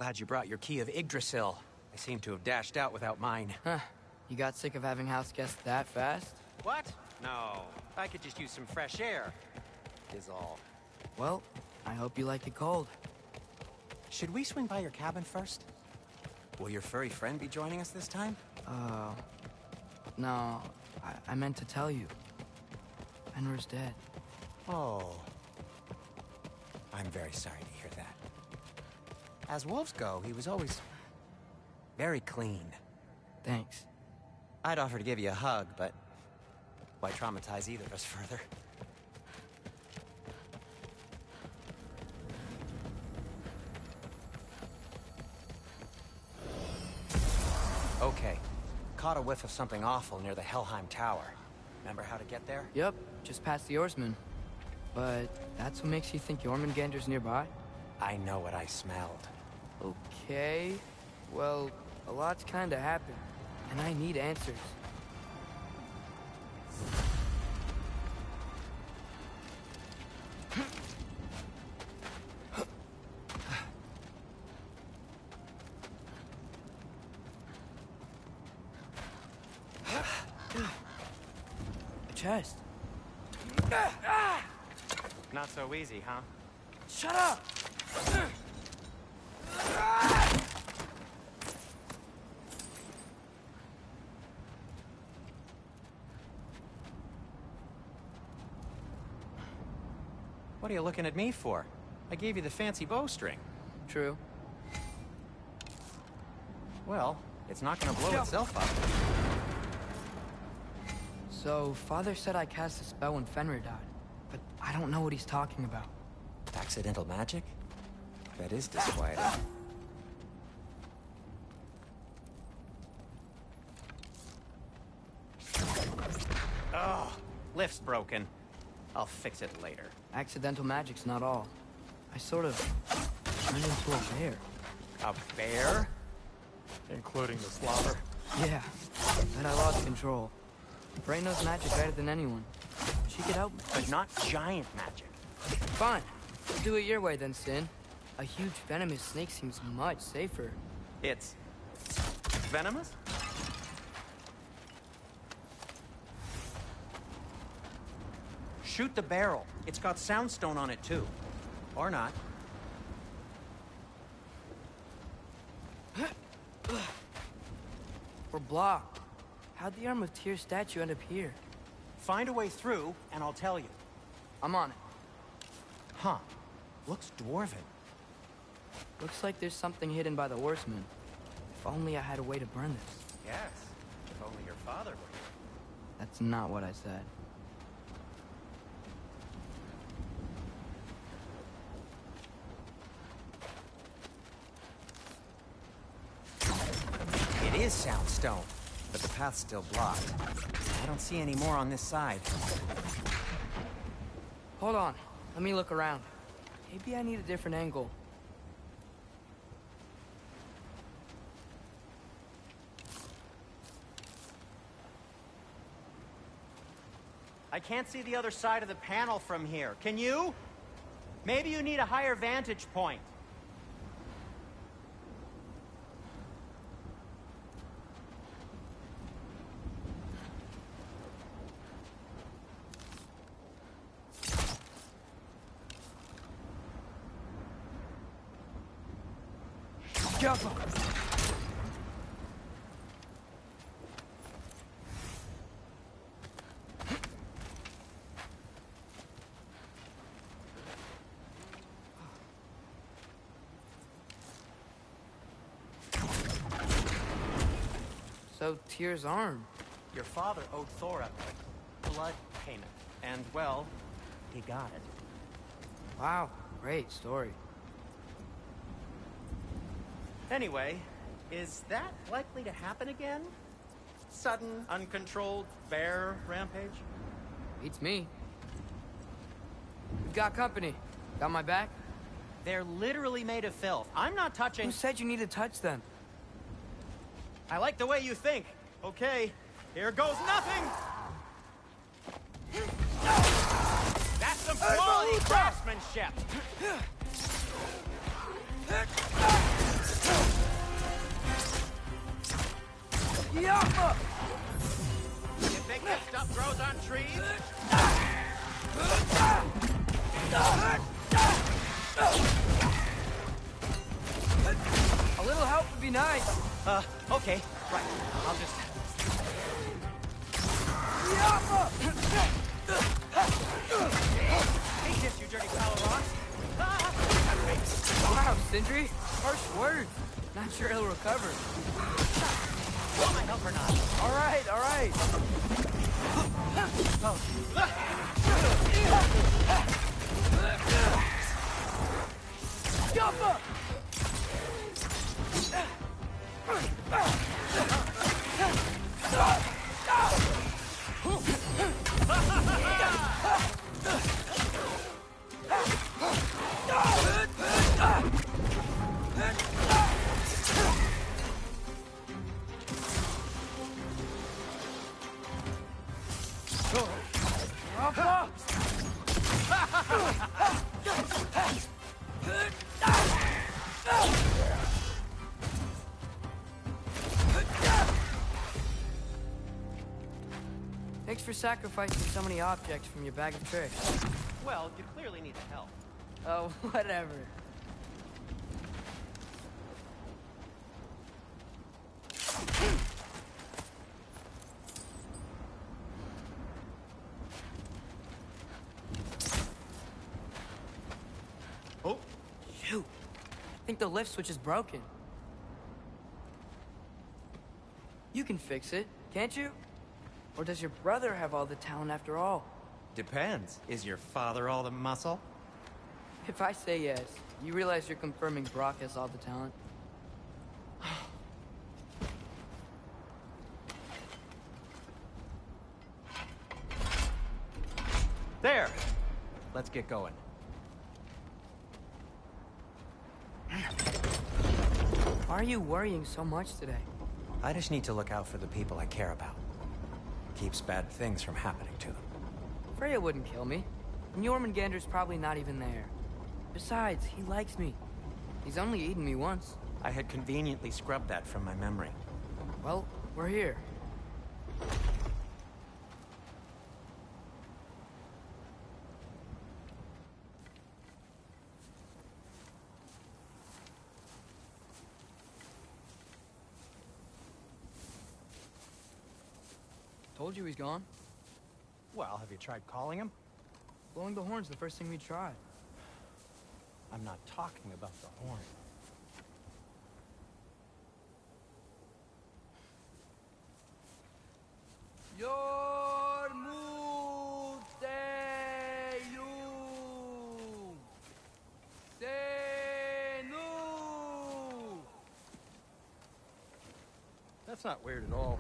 Glad you brought your key of Yggdrasil. I seem to have dashed out without mine. Huh. You got sick of having house guests that fast? What? No. I could just use some fresh air. Is all. Well, I hope you like it cold. Should we swing by your cabin first? Will your furry friend be joining us this time? No. I meant to tell you. Fenrir's dead. Oh. I'm very sorry to hear that. As wolves go, he was always very clean. Thanks. I'd offer to give you a hug, but why traumatize either of us further? Okay. Caught a whiff of something awful near the Helheim Tower. Remember how to get there? Yep, just past the Oarsman. But that's what makes you think Jormungandr's nearby? I know what I smelled. Okay. Well, a lot's kinda happened, and I need answers. A chest. Not so easy, huh? Shut up! What are you looking at me for? I gave you the fancy bowstring. True. Well, it's not gonna blow itself up. So, Father said I cast a spell when Fenrir died, but I don't know what he's talking about. Accidental magic? That is disquieting. Oh, lift's broken. I'll fix it later. Accidental magic's not all. I sort of turned into a bear. A bear? Including the slaughter. Yeah, but I lost control. Brain knows magic better than anyone. She could help me. But not giant magic. Fine. Do it your way then, Sin. A huge venomous snake seems much safer. It's venomous? Shoot the barrel. It's got soundstone on it too. Or not. We're blocked. How'd the Arm of Tyr statue end up here? Find a way through, and I'll tell you. I'm on it. Huh. Looks dwarven. Looks like there's something hidden by the Horseman. If only I had a way to burn this. Yes. If only your father would. That's not what I said. It is soundstone, but the path's still blocked. I don't see any more on this side. Hold on. Let me look around. Maybe I need a different angle. I can't see the other side of the panel from here. Can you? Maybe you need a higher vantage point. Careful! So, Tyr's arm. Your father owed Thor a blood payment. And, well, he got it. Wow, great story. Anyway, is that likely to happen again? Sudden, uncontrolled bear rampage? Beats me. We've got company. Got my back? They're literally made of filth. I'm not touching... Who said you need to touch them? I like the way you think. Okay, here goes nothing! That's some quality craftsmanship! Yappa! You think this stuff grows on trees? A little help would be nice. Okay. Right. I'll just... Yappa! Take this, you dirty foul rock. Wow, Sindri. Harsh words. Not sure he'll recover. Want my help or not? All right, all right. Yappa! Thanks for sacrificing so many objects from your bag of tricks. Well, you clearly need the help. Oh, whatever. Oh. Shoot. I think the lift switch is broken. You can fix it, can't you? Or does your brother have all the talent after all? Depends. Is your father all the muscle? If I say yes, you realize you're confirming Brock has all the talent? There! Let's get going. Why are you worrying so much today? I just need to look out for the people I care about. Keeps bad things from happening to them. Freya wouldn't kill me. And Jormungandr's probably not even there. Besides, he likes me. He's only eaten me once. I had conveniently scrubbed that from my memory. Well, we're here. Told you he's gone. Well, have you tried calling him? Blowing the horn's the first thing we tried. I'm not talking about the horn. That's not weird at all.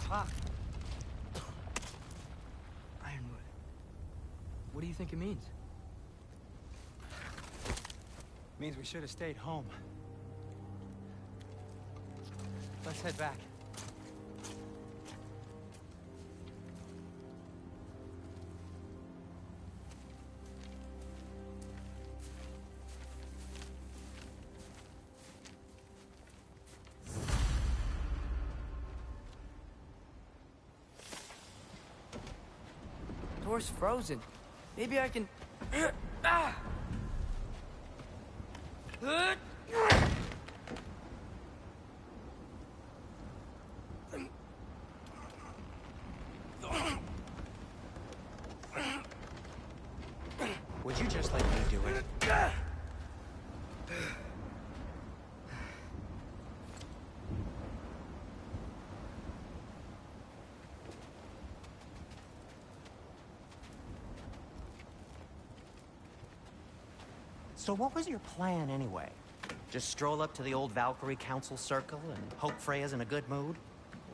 Fuck. Ironwood. What do you think it means? Means we should have stayed home. Let's head back. Door's frozen. Maybe I can... Ah! Would you just let me do it? So what was your plan anyway? Just stroll up to the old Valkyrie Council circle and hope Freya's in a good mood?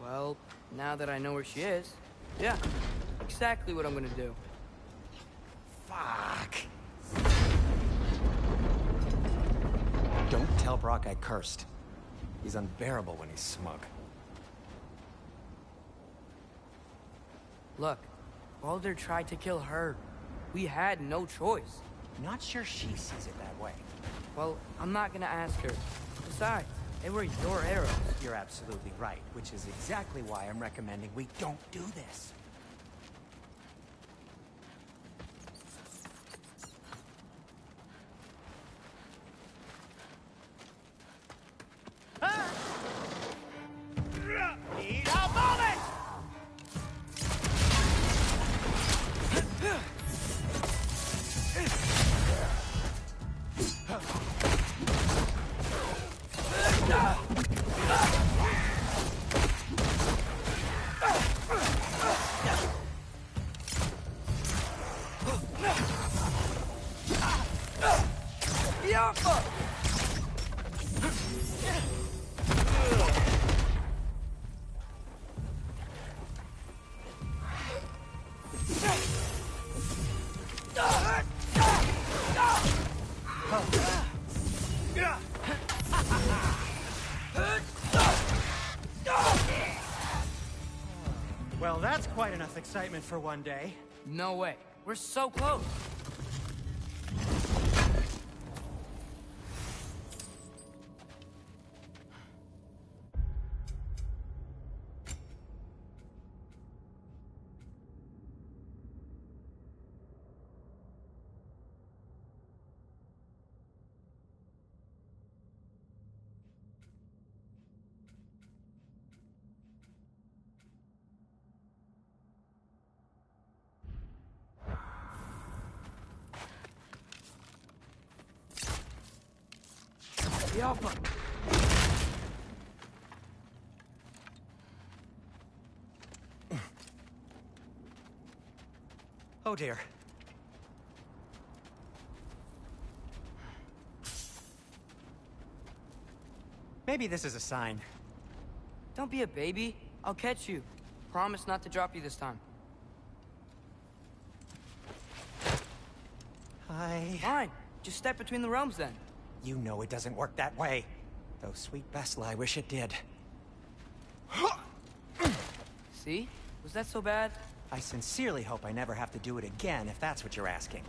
Well, now that I know where she is, yeah, exactly what I'm gonna do. Fuck. Don't tell Brock I cursed. He's unbearable when he's smug. Look, Baldur tried to kill her. We had no choice. Not sure she sees it that way. Well, I'm not gonna ask her. Besides, they were your arrows. You're absolutely right, which is exactly why I'm recommending we don't do this. Need a moment! Well, that's quite enough excitement for one day. No way. We're so close. The Alpha. Oh dear. Maybe this is a sign. Don't be a baby. I'll catch you. Promise not to drop you this time. Fine. Just step between the realms then. You know it doesn't work that way. Though sweet Bessel, I wish it did. See? Was that so bad? I sincerely hope I never have to do it again, if that's what you're asking.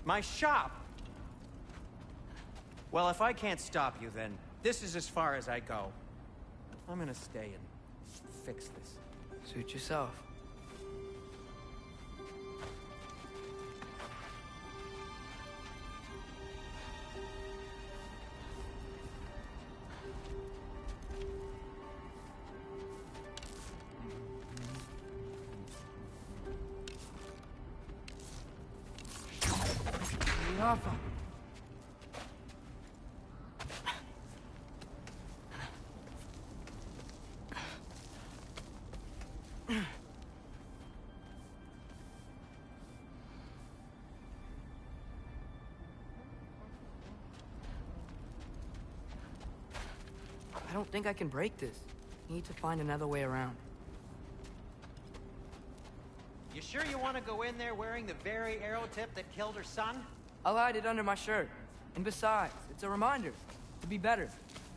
My shop! Well, if I can't stop you, then this is as far as I go. I'm gonna stay and fix this. Suit yourself. Alpha. I don't don't think I can break this. Need to find another way around. You sure you want to go in there wearing the very arrow tip that killed her son? I'll hide it under my shirt. And besides, it's a reminder to be better.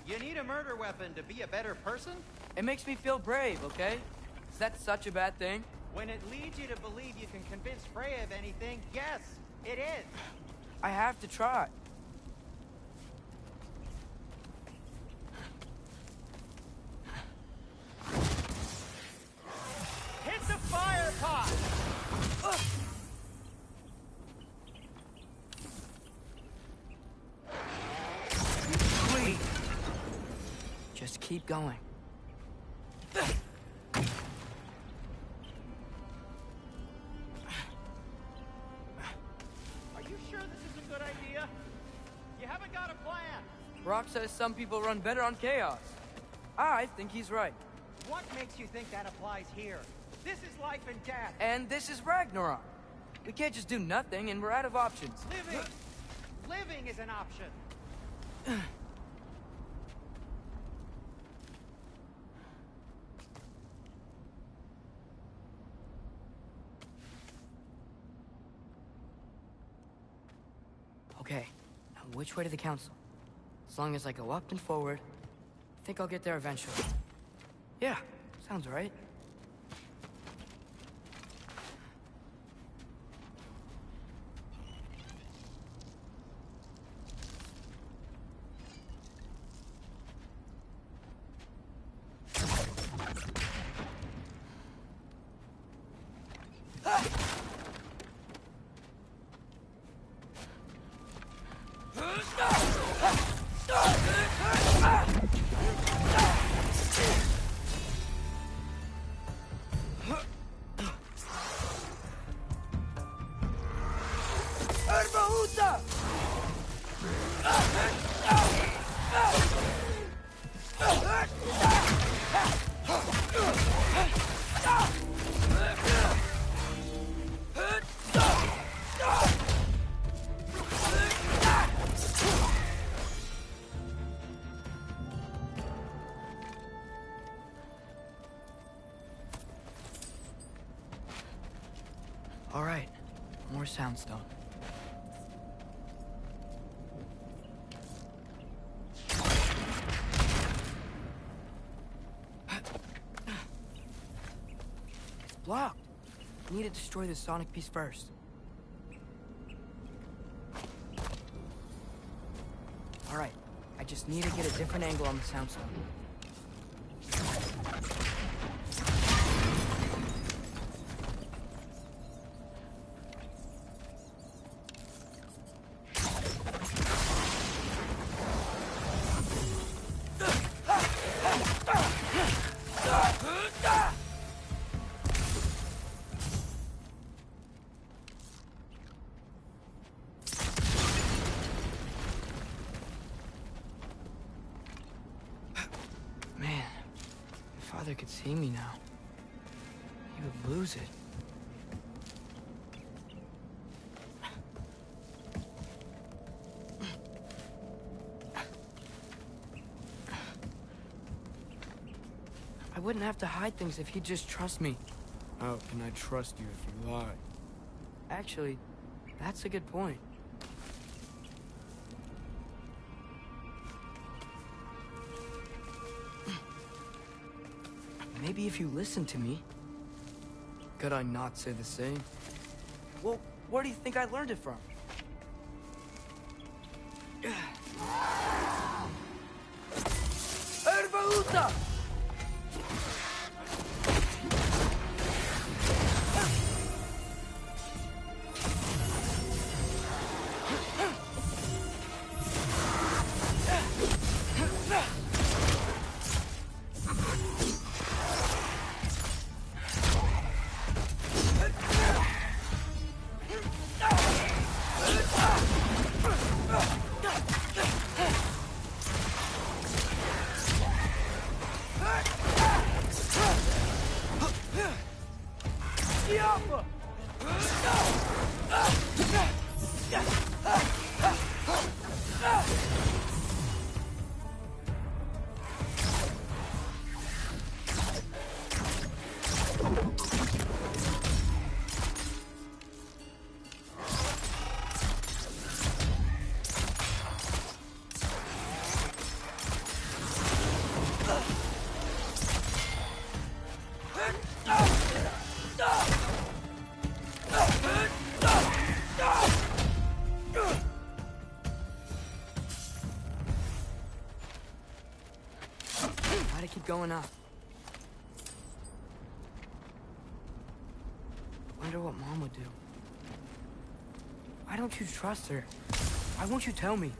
You need a murder weapon to be a better person? It makes me feel brave, okay? Is that such a bad thing? When it leads you to believe you can convince Freya of anything, yes, it is. I have to try. Hit the fire pot! Wait. Just keep going. Are you sure this is a good idea? You haven't got a plan. Brock says some people run better on chaos. I think he's right. What makes you think that applies here? This is life and death. And this is Ragnarok. We can't just do nothing, and we're out of options. Living is an option. Okay, now which way to the council? As long as I go up and forward, I think I'll get there eventually. Yeah, sounds right. All right, more soundstone. It's blocked. I need to destroy the sonic piece first. All right, I just need to get a different angle on the soundstone. Man, if Father could see me now, he would lose it. I wouldn't have to hide things if he'd just trust me. How can I trust you if you lie? Actually, that's a good point. Maybe if you listen to me. Could I not say the same? Well, where do you think I learned it from? Erva! Why'd it keep going up? Wonder what Mom would do. Why don't you trust her? Why won't you tell me?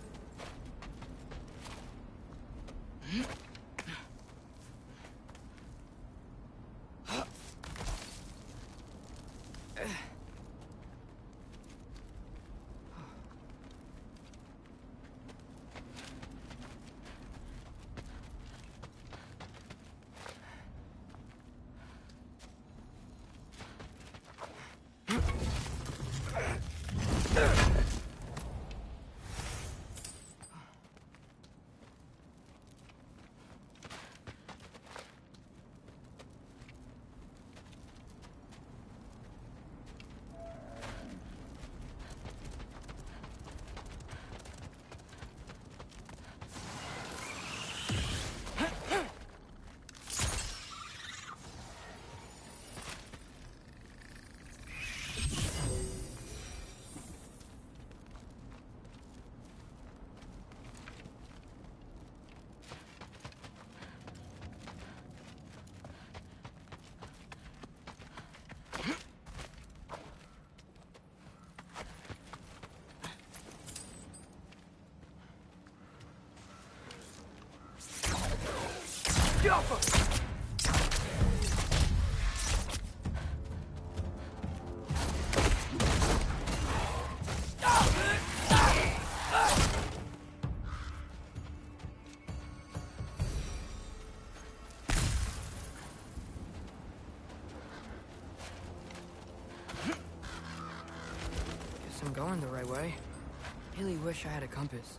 Guess I'm going the right way. Really wish I had a compass.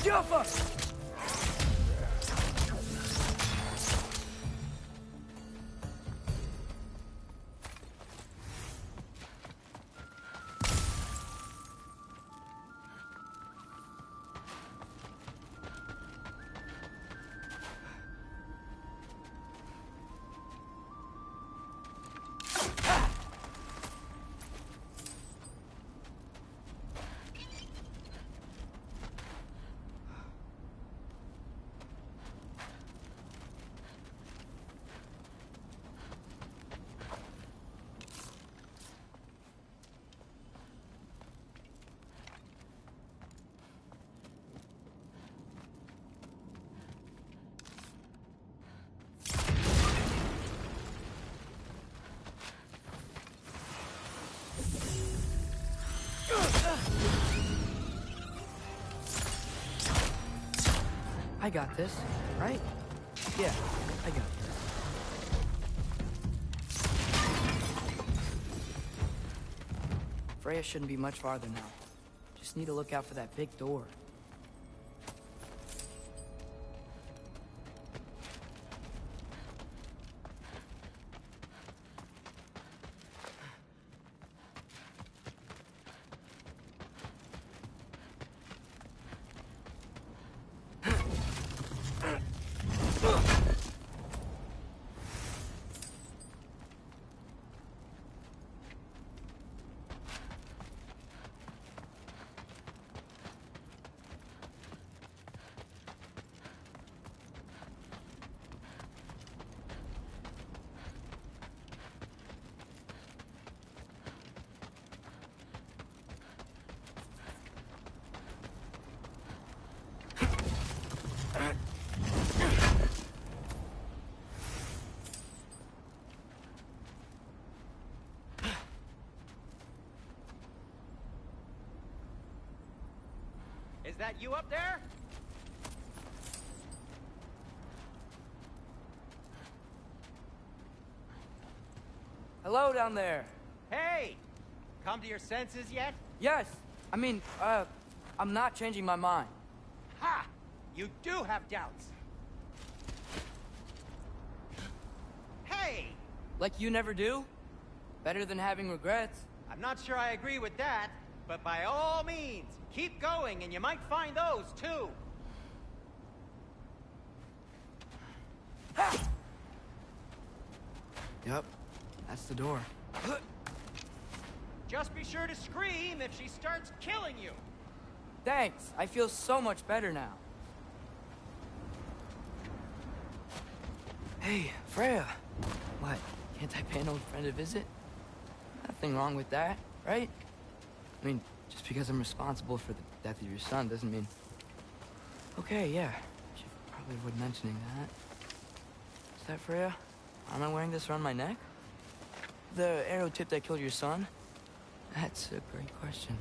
Juffa! I got this, right? Yeah, I got this. Freya shouldn't be much farther now. Just need to look out for that big door. Is that you up there? Hello down there. Hey! Come to your senses yet? Yes, I mean, I'm not changing my mind. Ha! You do have doubts. Hey! Like you never do? Better than having regrets. I'm not sure I agree with that, but by all means, keep going and you might find those too. Yep, that's the door. Just be sure to scream if she starts killing you. Thanks, I feel so much better now. Hey, Freya. What, can't I pay an old friend a visit? Nothing wrong with that, right? I mean, just because I'm responsible for the death of your son doesn't mean... Okay, yeah. Should probably avoid mentioning that. Is that Freya? Am I wearing this around my neck? The arrow tip that killed your son? That's a great question.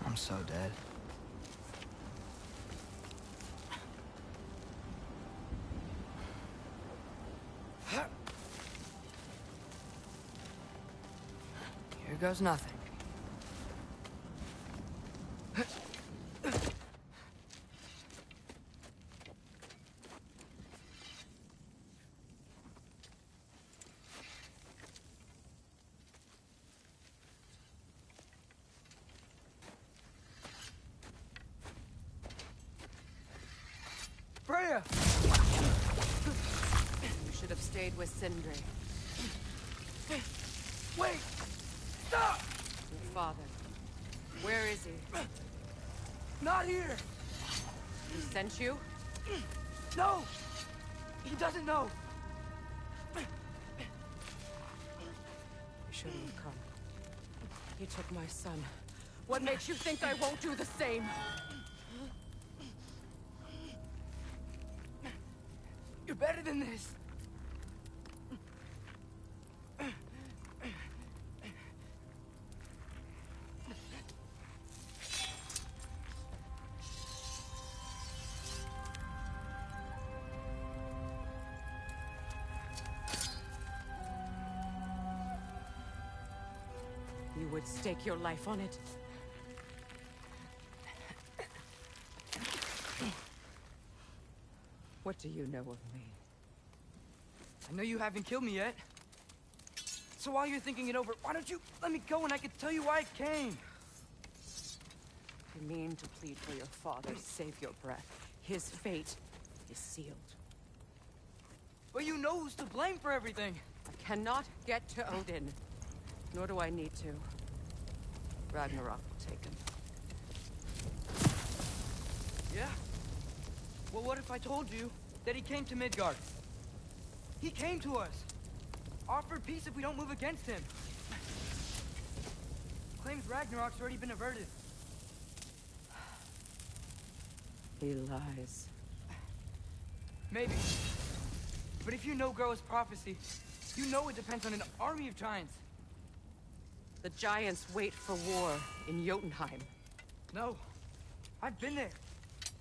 I'm so dead. Here goes nothing. Freya! You should have stayed with Sindri. Wait! Stop! Your father. Where is he? Not here! He sent you? No! He doesn't know! You shouldn't have come. He took my son. What makes you think I won't do the same? You're better than this! You would stake your life on it. What do you know of me? I know you haven't killed me yet. So while you're thinking it over, why don't you let me go and I can tell you why I came? You mean to plead for your father, save your breath. His fate is sealed. But you know who's to blame for everything. I cannot get to Odin. Nor do I need to. Ragnarok will take him. Yeah? Well, what if I told you that he came to Midgard? He came to us. Offered peace if we don't move against him. Claims Ragnarok's already been averted. He lies. Maybe. But if you know Groa's prophecy, you know it depends on an army of giants. The giants wait for war in Jotunheim. No. I've been there.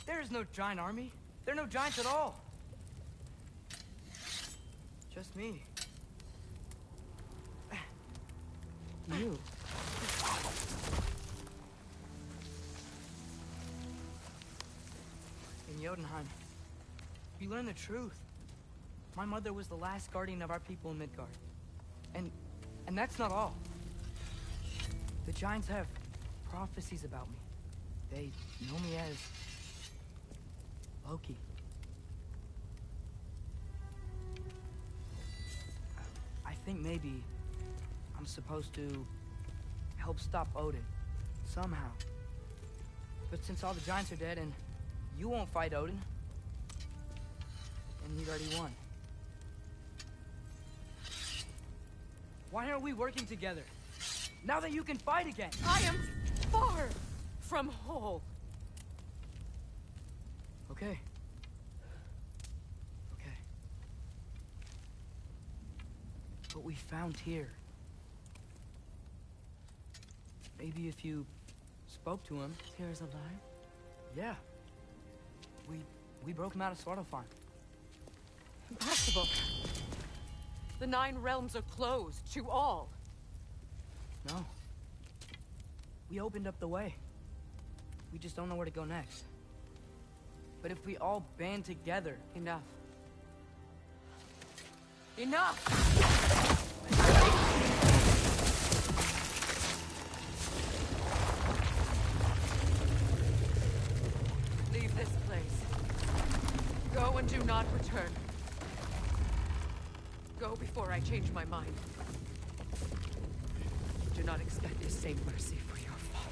There is no giant army. There are no giants at all. Just me. You. In Jotunheim, you learn the truth. My mother was the last guardian of our people in Midgard. And that's not all. The giants have prophecies about me. They know me as Loki. I think maybe I'm supposed to help stop Odin, somehow. But since all the giants are dead and you won't fight Odin, and he's already won. Why aren't we working together? Now that you can fight again! I am far from whole. Okay. Okay. What we found here. Maybe if you spoke to him. Tyr's alive? Yeah. We broke him out of Svartalfheim. Impossible. The 9 realms are closed to all. No. We opened up the way. We just don't know where to go next. But if we all band together... Enough. Enough! Leave this place. Go and do not return. Go before I change my mind. Do not extend the same mercy for your father.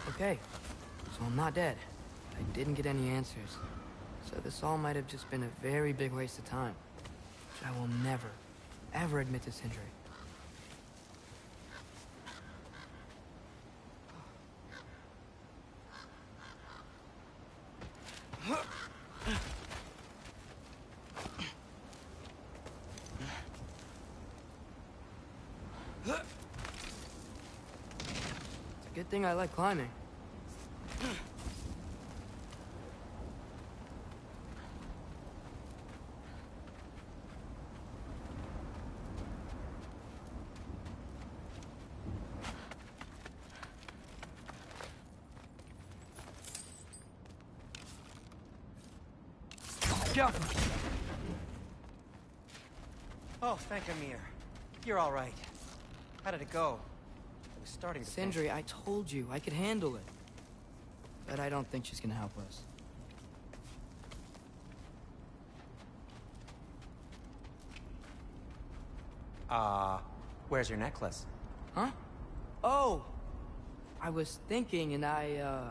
Okay, so I'm not dead. I didn't get any answers. So this all might have just been a very big waste of time. Which I will never, ever admit to Sindri. It's a good thing I like climbing. Jump! Oh, thank Amir. You're all right. How did it go? I was starting to think... Sindri, I told you I could handle it. But I don't think she's gonna help us. Where's your necklace? Huh? Oh! I was thinking and I,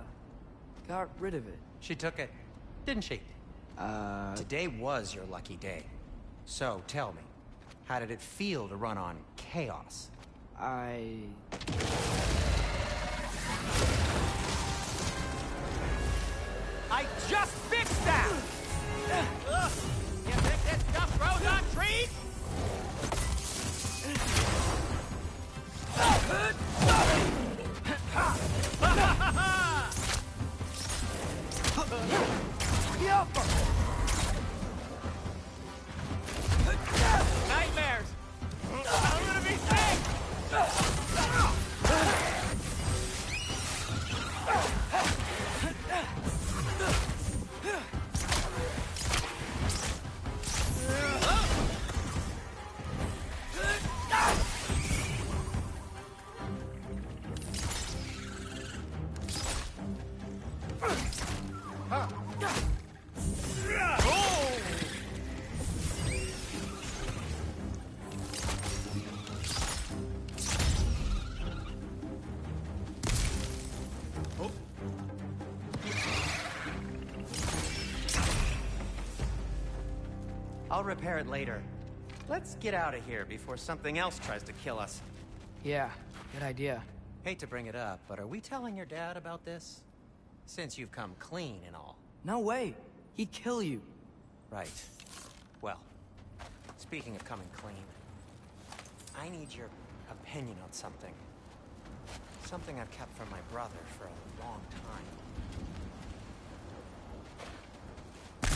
got rid of it. She took it, didn't she? Today was your lucky day. So, tell me, how did it feel to run on chaos? I just fixed that! Ugh. You think this stuff grows on trees? Nightmares! I'm gonna be sick! I'll repair it later. Let's get out of here before something else tries to kill us. Yeah, good idea. Hate to bring it up, but are we telling your dad about this? Since you've come clean and all. No way. He'd kill you. Right. Well, speaking of coming clean, I need your opinion on something. Something I've kept from my brother for a long time.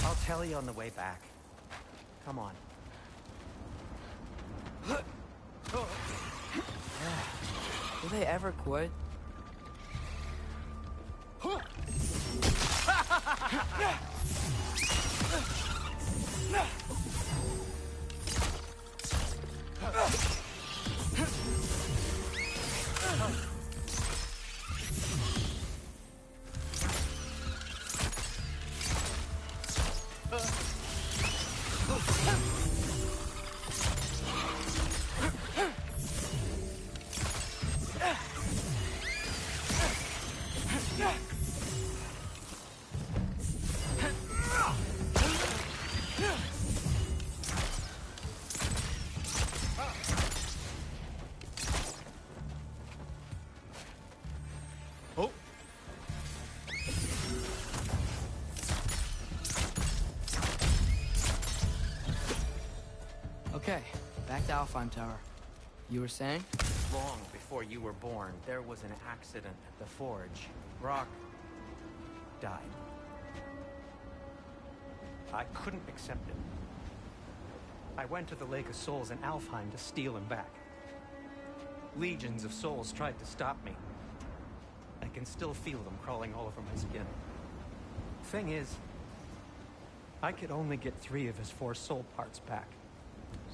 I'll tell you on the way back. Come on. Will they ever quit? Okay, back to Alfheim Tower. You were saying? Long before you were born, there was an accident at the forge. Brock died. I couldn't accept it. I went to the Lake of Souls in Alfheim to steal him back. Legions of souls tried to stop me. I can still feel them crawling all over my skin. Thing is, I could only get 3 of his 4 soul parts back.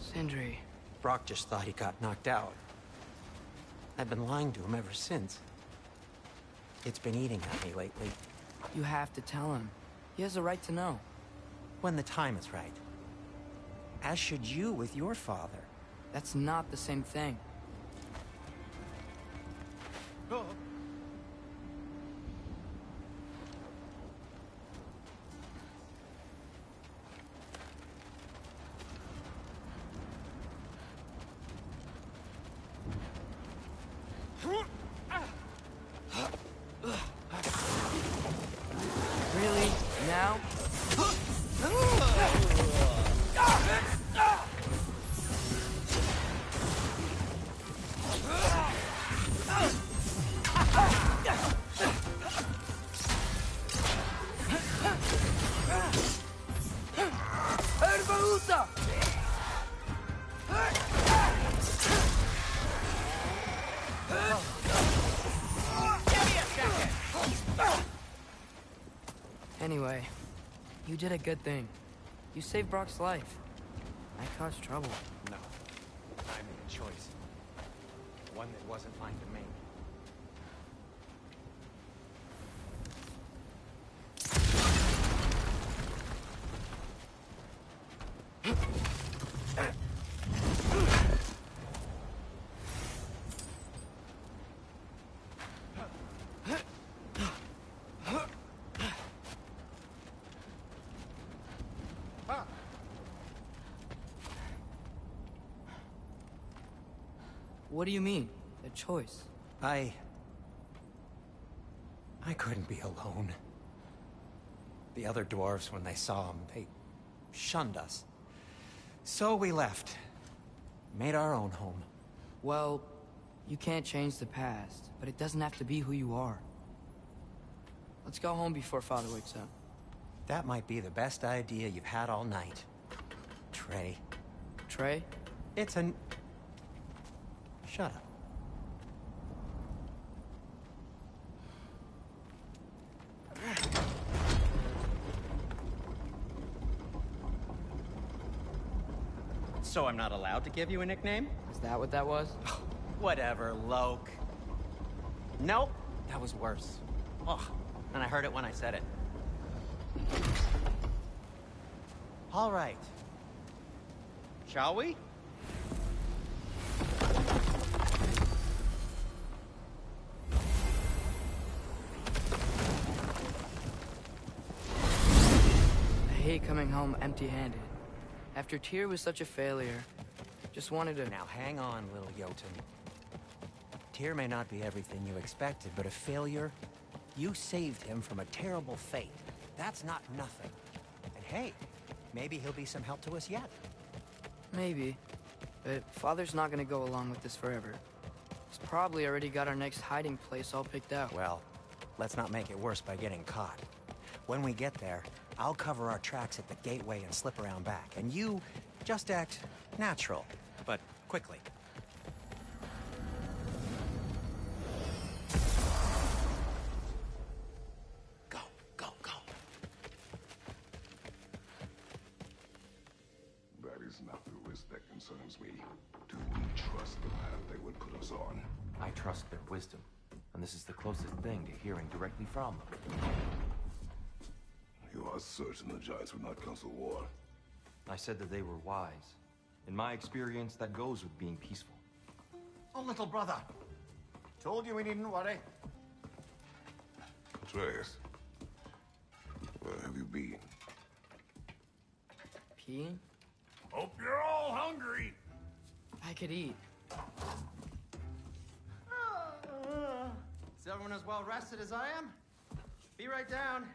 Sindri. Brock just thought he got knocked out. I've been lying to him ever since. It's been eating at me lately. You have to tell him. He has a right to know. When the time is right. As should you with your father. That's not the same thing. Really? Now? Anyway, you did a good thing. You saved Brock's life. I caused trouble. No. I made a choice. One that wasn't mine to make. What do you mean? A choice? I couldn't be alone. The other dwarves, when they saw him, they shunned us. So we left. Made our own home. Well, you can't change the past, but it doesn't have to be who you are. Let's go home before Father wakes up. That might be the best idea you've had all night. Trey. Trey? It's an... Shut up. So I'm not allowed to give you a nickname? Is that what that was? Whatever, Loke. Nope, that was worse. Oh, and I heard it when I said it. All right. Shall we? I hate coming home empty-handed. After Tyr was such a failure, just wanted to... Now hang on, little Jotun. Tyr may not be everything you expected, but a failure? You saved him from a terrible fate. That's not nothing. And hey, maybe he'll be some help to us yet. Maybe. But Father's not gonna go along with this forever. He's probably already got our next hiding place all picked out. Well, let's not make it worse by getting caught. When we get there, I'll cover our tracks at the gateway and slip around back. And you just act natural, but quickly. Go, go, go. That is not the risk that concerns me. Do we trust the path they would put us on? I trust their wisdom, and this is the closest thing to hearing directly from them. You are certain the Giants would not counsel war? I said that they were wise. In my experience, that goes with being peaceful. Oh, little brother. Told you we needn't worry. Atreus, where have you been? Peeing? Hope you're all hungry. I could eat. Is everyone as well rested as I am? Be right down.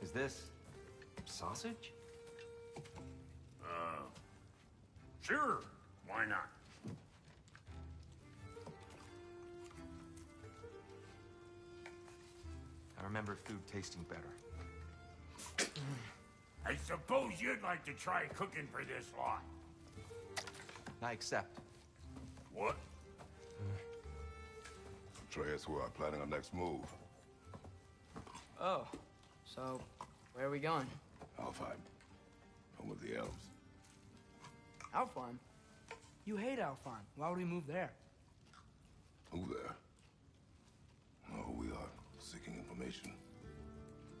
Is this sausage? Sure. Why not? I remember food tasting better. I suppose you'd like to try cooking for this lot. I accept. What? Atreus, we are planning our next move. Oh, so where are we going? Alfheim. Home of the elves. Alfheim? You hate Alfheim. Why would we move there? Who there? No, we are seeking information.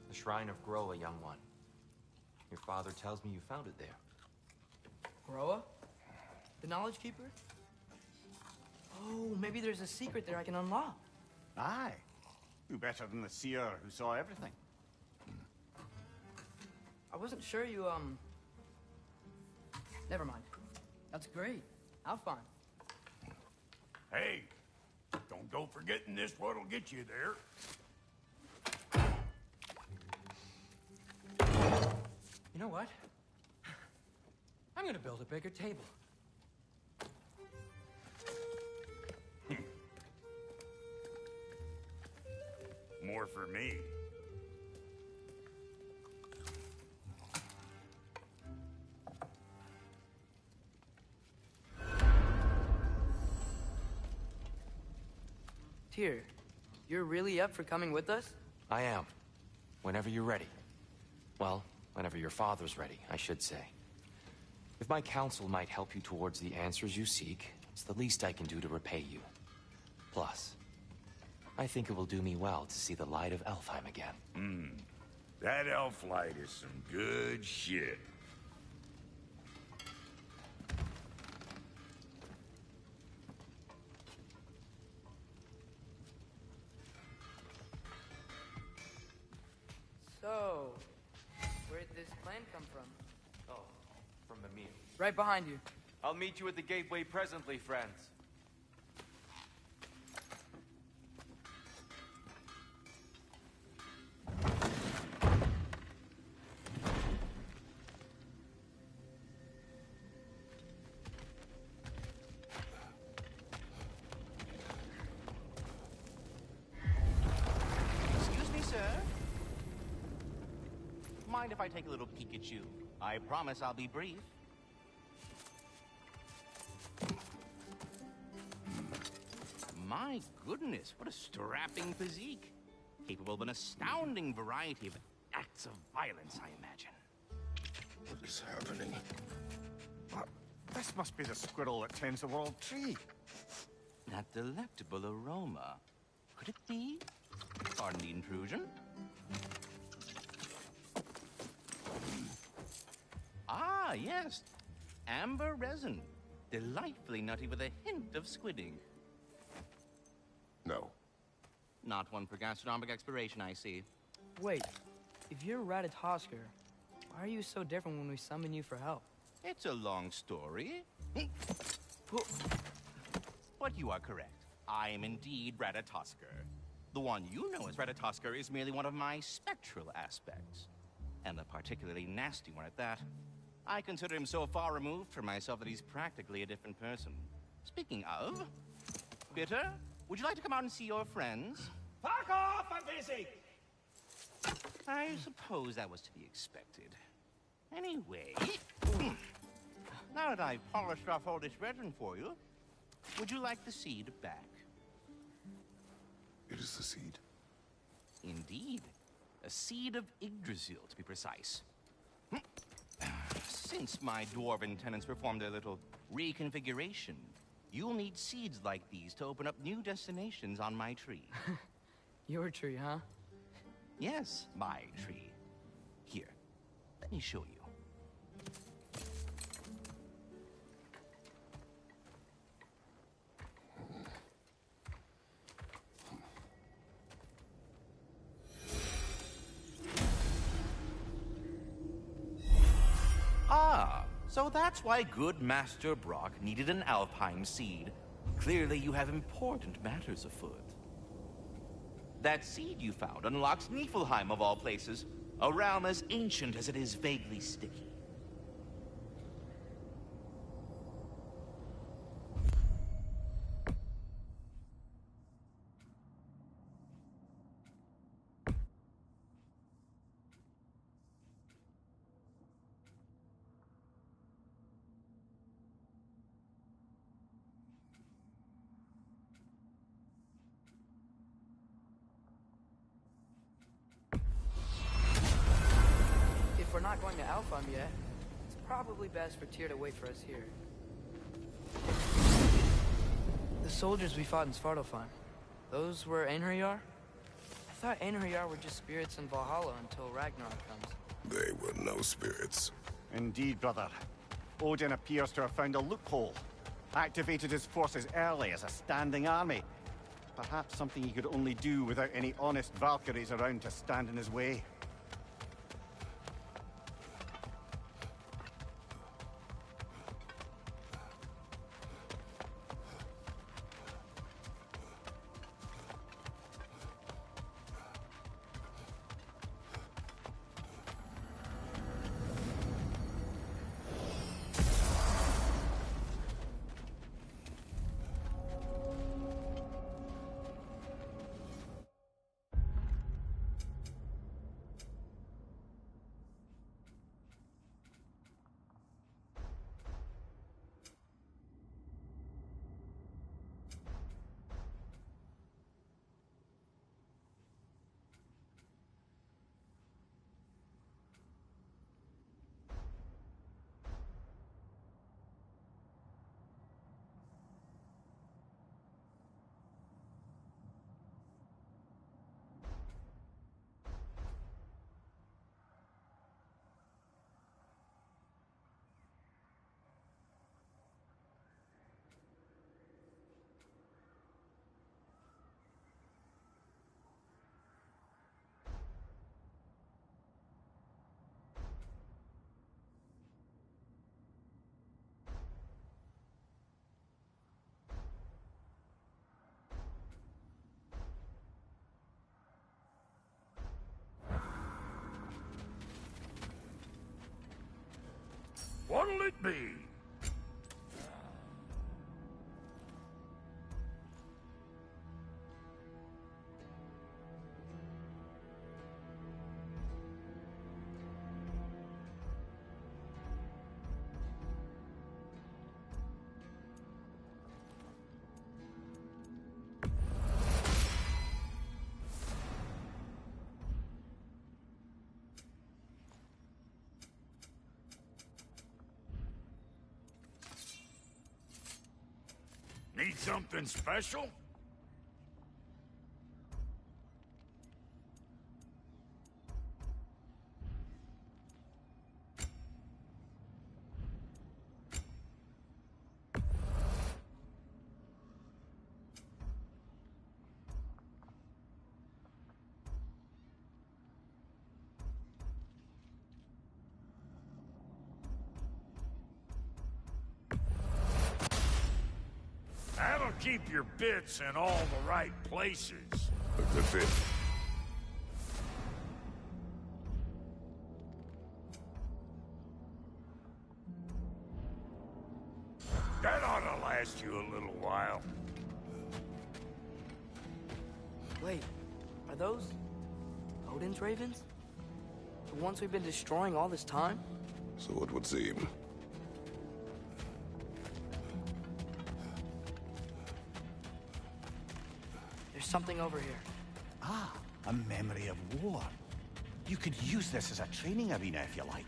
The Shrine of Groa, young one. Your father tells me you found it there. Groa? The Knowledge Keeper? Oh, maybe there's a secret there I can unlock. Aye. Who better than the seer who saw everything? I wasn't sure you, Never mind. That's great. Alfheim. Hey, don't go forgetting this what'll get you there. You know what? I'm gonna build a bigger table. More for me. Tyr, you're really up for coming with us? I am. Whenever you're ready. Well, whenever your father's ready, I should say. If my counsel might help you towards the answers you seek, it's the least I can do to repay you. Plus, I think it will do me well to see the light of Elfheim again. That elf light is some good shit. So, where'd this plan come from? Oh, from Mimir. Right behind you. I'll meet you at the gateway presently, friends. Excuse me, sir. Mind if I take a little peek at you? I promise I'll be brief. My goodness, what a strapping physique. Capable of an astounding variety of acts of violence, I imagine. What is happening? This must be the squirrel that tends the world tree. That delectable aroma. Could it be? Pardon the intrusion. Ah, yes. Amber resin. Delightfully nutty with a hint of squidding. No. Not one for gastronomic exploration, I see. Wait, if you're Ratatosker, why are you so different when we summon you for help? It's a long story. But you are correct. I am indeed Ratatosker. The one you know as Ratatosker is merely one of my spectral aspects. And a particularly nasty one at that. I consider him so far removed from myself that he's practically a different person. Speaking of, Bitter, would you like to come out and see your friends? Fuck off! I'm busy! I suppose that was to be expected. Anyway, now that I've polished off all this resin for you, would you like the seed back? It is the seed. Indeed. A seed of Yggdrasil, to be precise. Since my dwarven tenants performed a little reconfiguration, you'll need seeds like these to open up new destinations on my tree. Your tree, huh? Yes, my tree. Here, let me show you. Ah, so that's why good Master Brock needed an Alpine seed. Clearly you have important matters afoot. That seed you found unlocks Niflheim of all places, a realm as ancient as it is vaguely sticky. If we're not going to Alfheim yet, it's probably best for Tyr to wait for us here. The soldiers we fought in Svartalfheim, those were Einherjar? I thought Einherjar were just spirits in Valhalla until Ragnarok comes. They were no spirits. Indeed, brother. Odin appears to have found a loophole. Activated his forces early as a standing army. Perhaps something he could only do without any honest Valkyries around to stand in his way. What'll it be? Need something special? That'll keep your bits in all the right places. A good fit. That ought to last you a little while. Wait, are those Odin's ravens? The ones we've been destroying all this time? So it would seem. There's something over here. Ah, a memory of war. You could use this as a training arena if you like.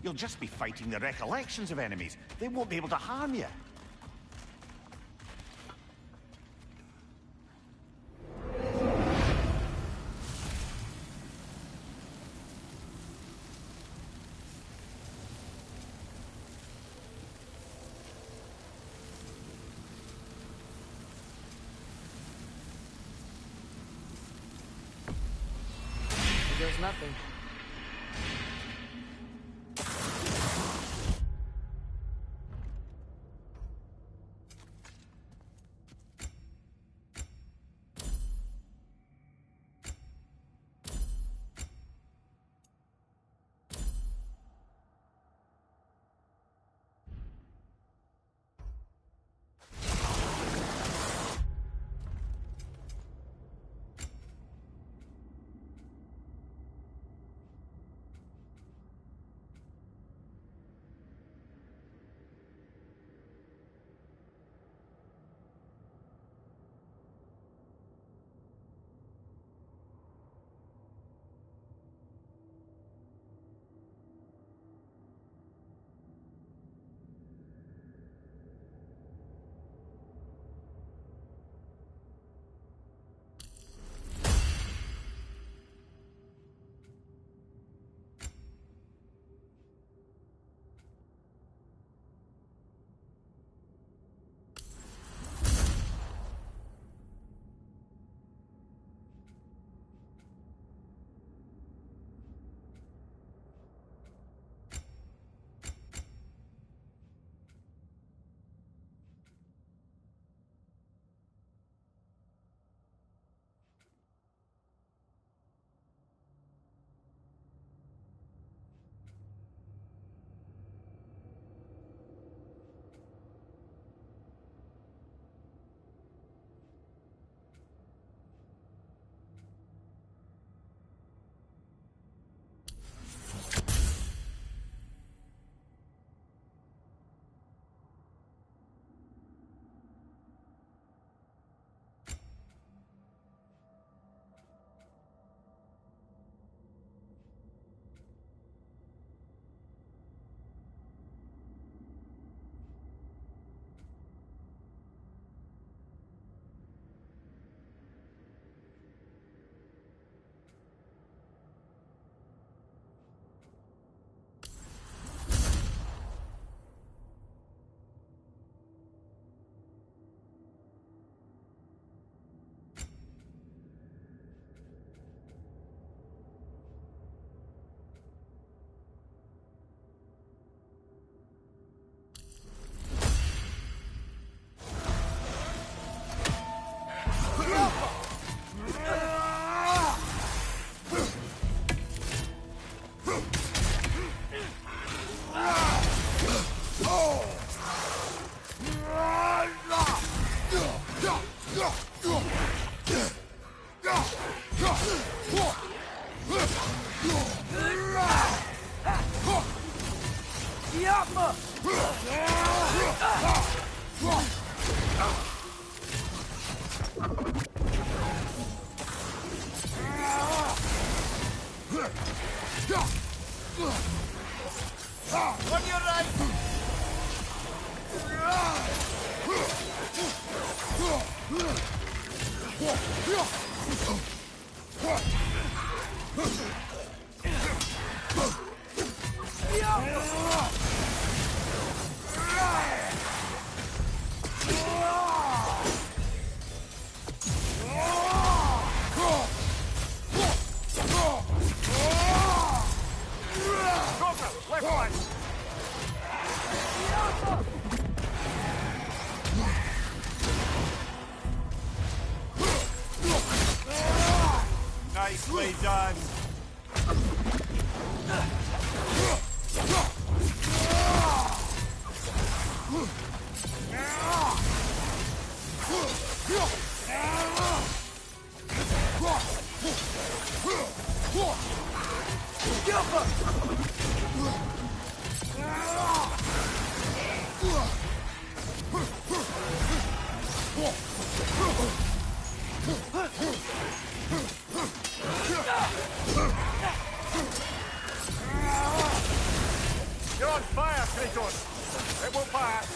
You'll just be fighting the recollections of enemies. They won't be able to harm you. There's nothing. On your right! Nicely done. You're on fire, Kratos! It won't pass!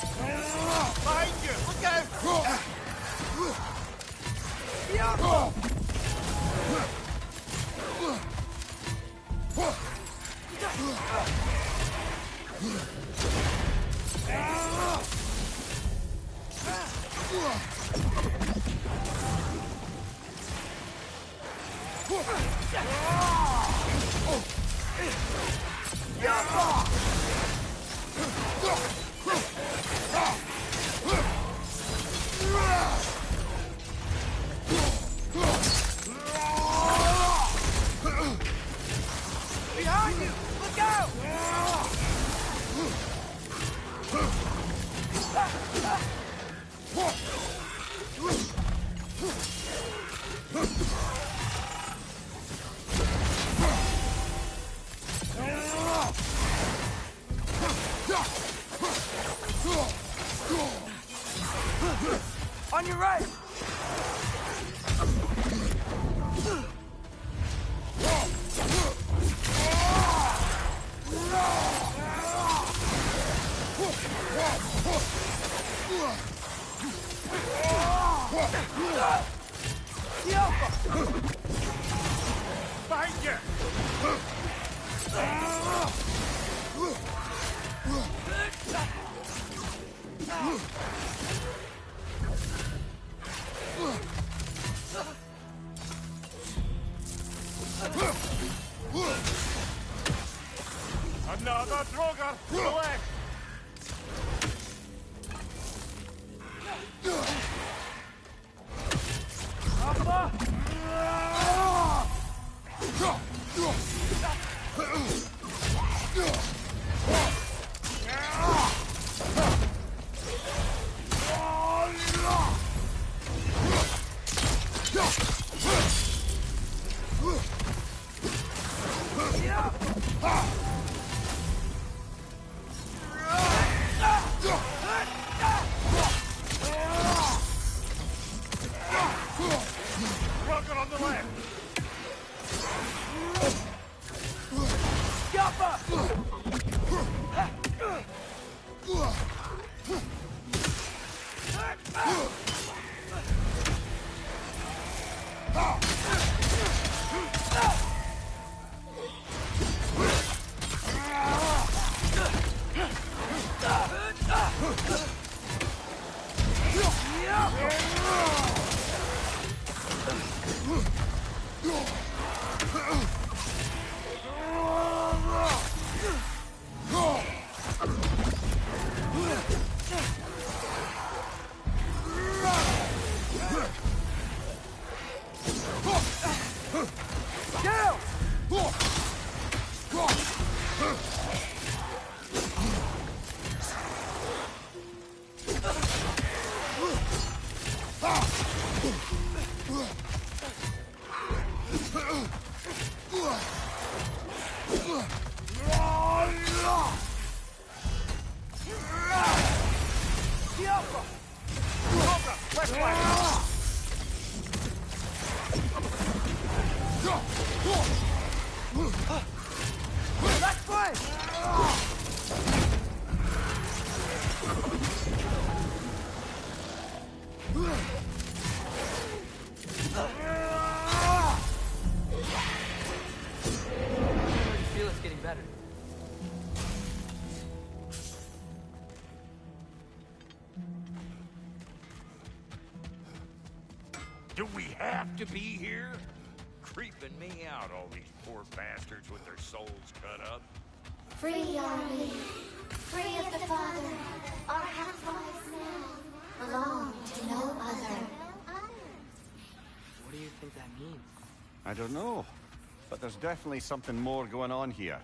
Behind you! Look out! Behind you! Look out! On your right! Behind you! Another Droger to the left! Droger on the left! Do we have to be here? Creeping me out, all these poor bastards with their souls cut up. Free are we, free of the Father. Our half-lives now belong to no other. What do you think that means? I don't know, but there's definitely something more going on here.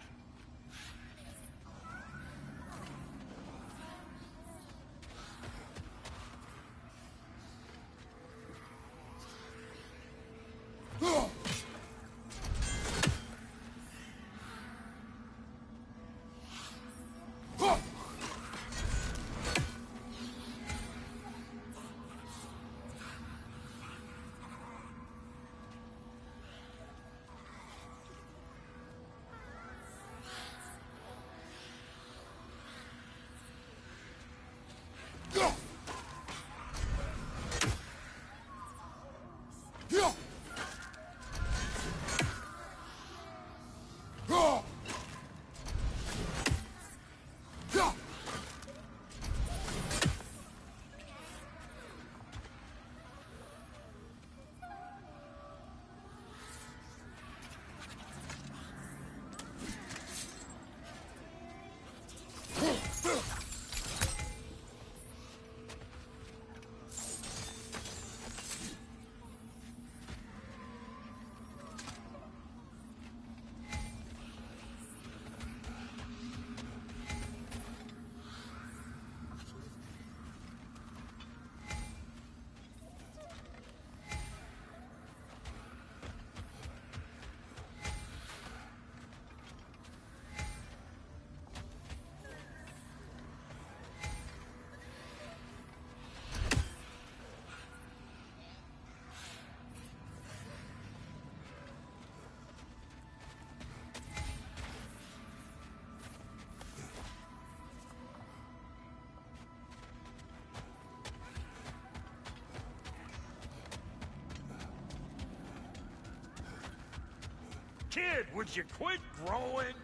Kid, would you quit growing?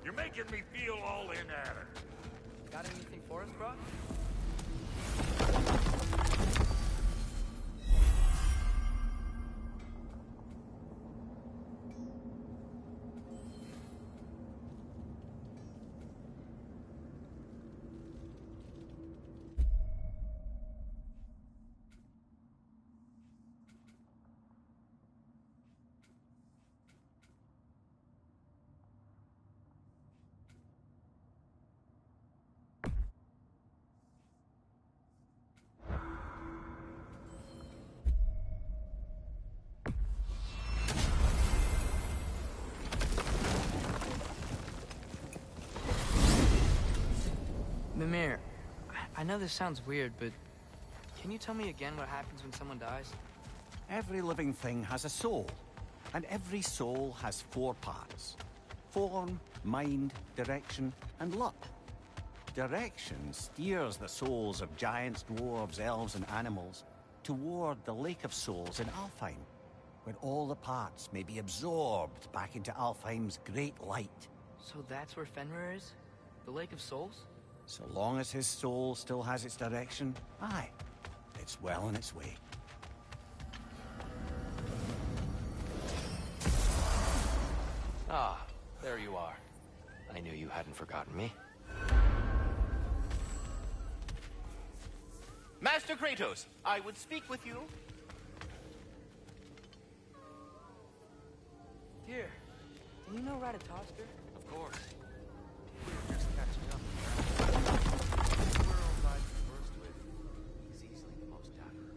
You're making me feel all in at her. Got anything for us, bro? Mimir, I know this sounds weird, but can you tell me again what happens when someone dies? Every living thing has a soul, and every soul has 4 parts. Form, mind, direction, and luck. Direction steers the souls of giants, dwarves, elves, and animals toward the Lake of Souls in Alfheim, where all the parts may be absorbed back into Alfheim's great light. So that's where Fenrir is? The Lake of Souls? So long as his soul still has its direction, aye, it's well on its way. Ah, there you are. I knew you hadn't forgotten me. Master Kratos, I would speak with you. Here, do you know Ratatosker? Of course. Just catching up. The world I conversed with is easily the most accurate.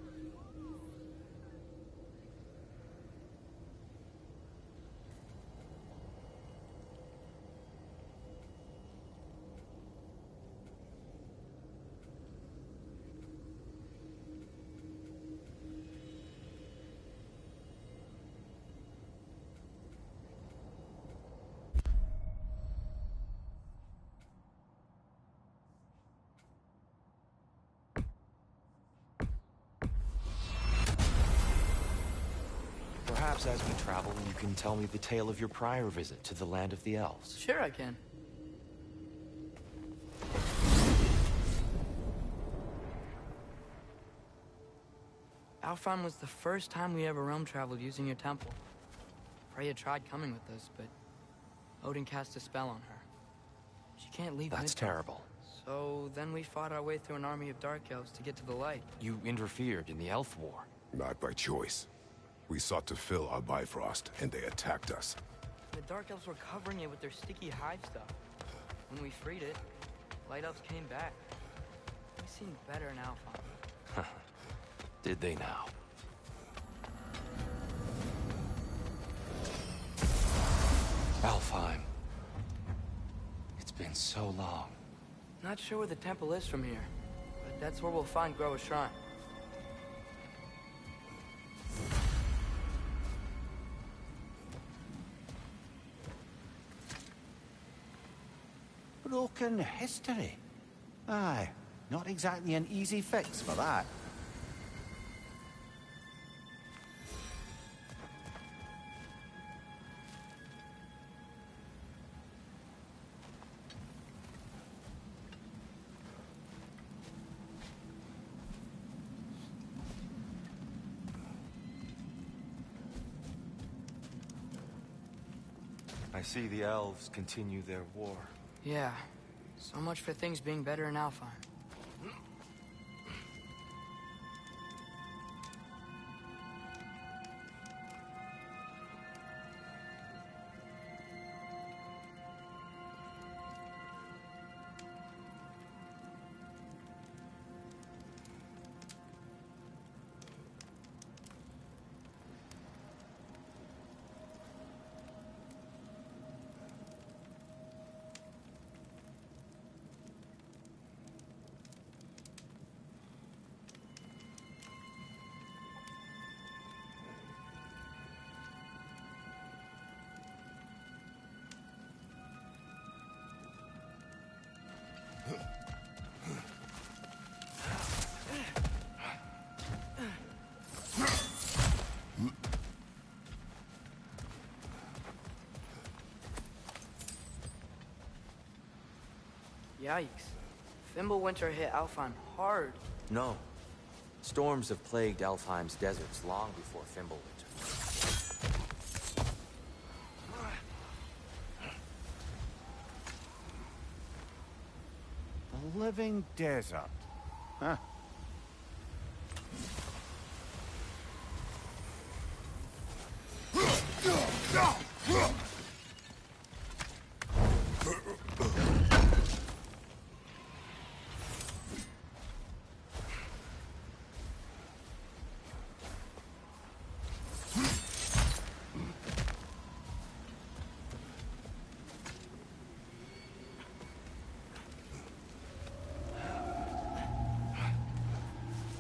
Perhaps as we travel, you can tell me the tale of your prior visit to the land of the elves. Sure I can. Alfheim was the first time we ever realm traveled using your temple. Freya tried coming with us, but Odin cast a spell on her. She can't leave That's Midgard. terrible. So then we fought our way through an army of dark elves to get to the light. You interfered in the elf war. Not by choice. We sought to fill our Bifrost, and they attacked us. The dark elves were covering it with their sticky hive stuff. When we freed it, light elves came back. They seemed better in Alfheim. Did they now? Alfheim. It's been so long. Not sure where the temple is from here, but that's where we'll find Groa's shrine. Broken history. Aye, not exactly an easy fix for that. I see the elves continue their war. Yeah, so much for things being better in Alfheim. Yikes. Fimbulwinter hit Alfheim hard. No. Storms have plagued Alfheim's deserts long before Fimbulwinter. A living desert. Huh.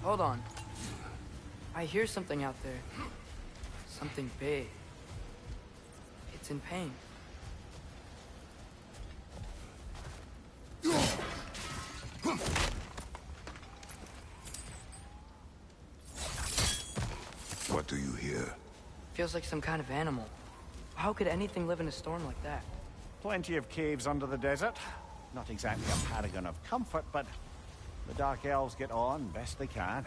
Hold on. I hear something out there. Something big. It's in pain. What do you hear? Feels like some kind of animal. How could anything live in a storm like that? Plenty of caves under the desert. Not exactly a paragon of comfort, but the Dark Elves get on best they can.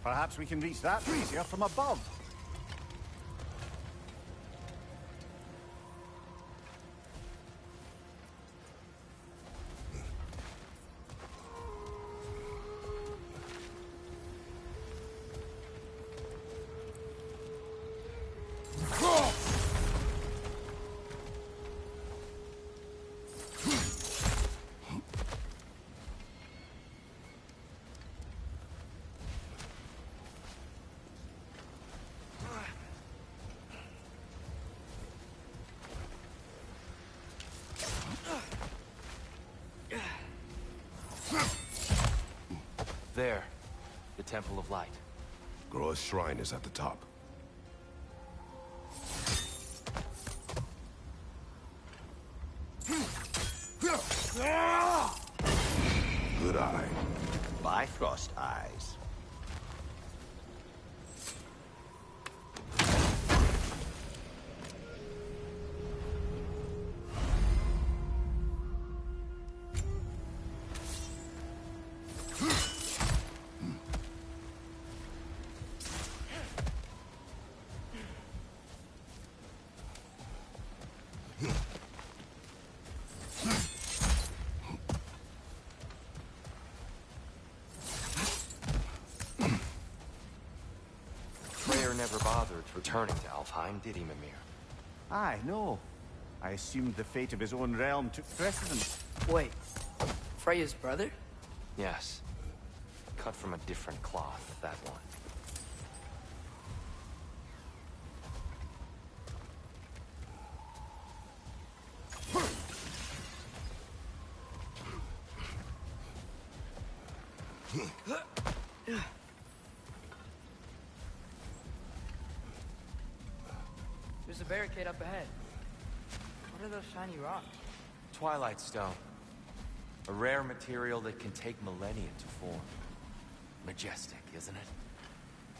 Perhaps we can reach that easier from above. There. The Temple of Light. Groa's shrine is at the top. Good eye. Bifrost eyes. Never bothered returning to Alfheim, did he, Mimir? Aye, no. I assumed the fate of his own realm took precedence. Wait, Freya's brother? Yes. Cut from a different cloth, that one. There's a barricade up ahead. What are those shiny rocks? Twilight Stone. A rare material that can take millennia to form. Majestic, isn't it?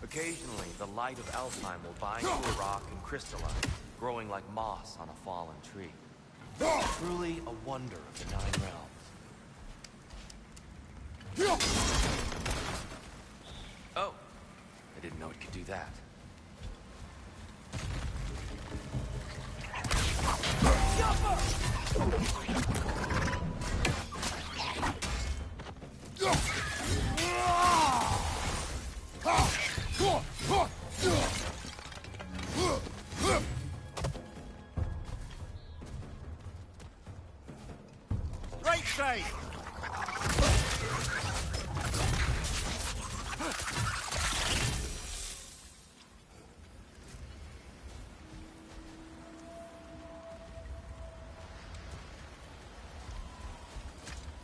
Occasionally, the light of Alfheim will bind to a rock and crystallize, growing like moss on a fallen tree. Truly a wonder of the Nine Realms. Oh, I didn't know it could do that. Right side!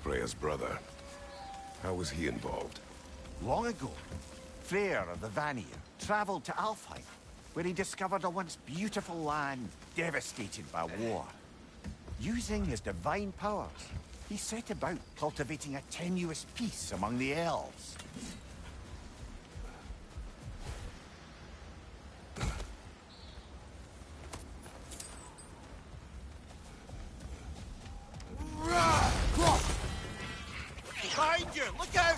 Freya's brother. How was he involved? Long ago, Freyr of the Vanir traveled to Alfheim, where he discovered a once beautiful land devastated by war. Using his divine powers, he set about cultivating a tenuous peace among the elves. Behind you! Look out!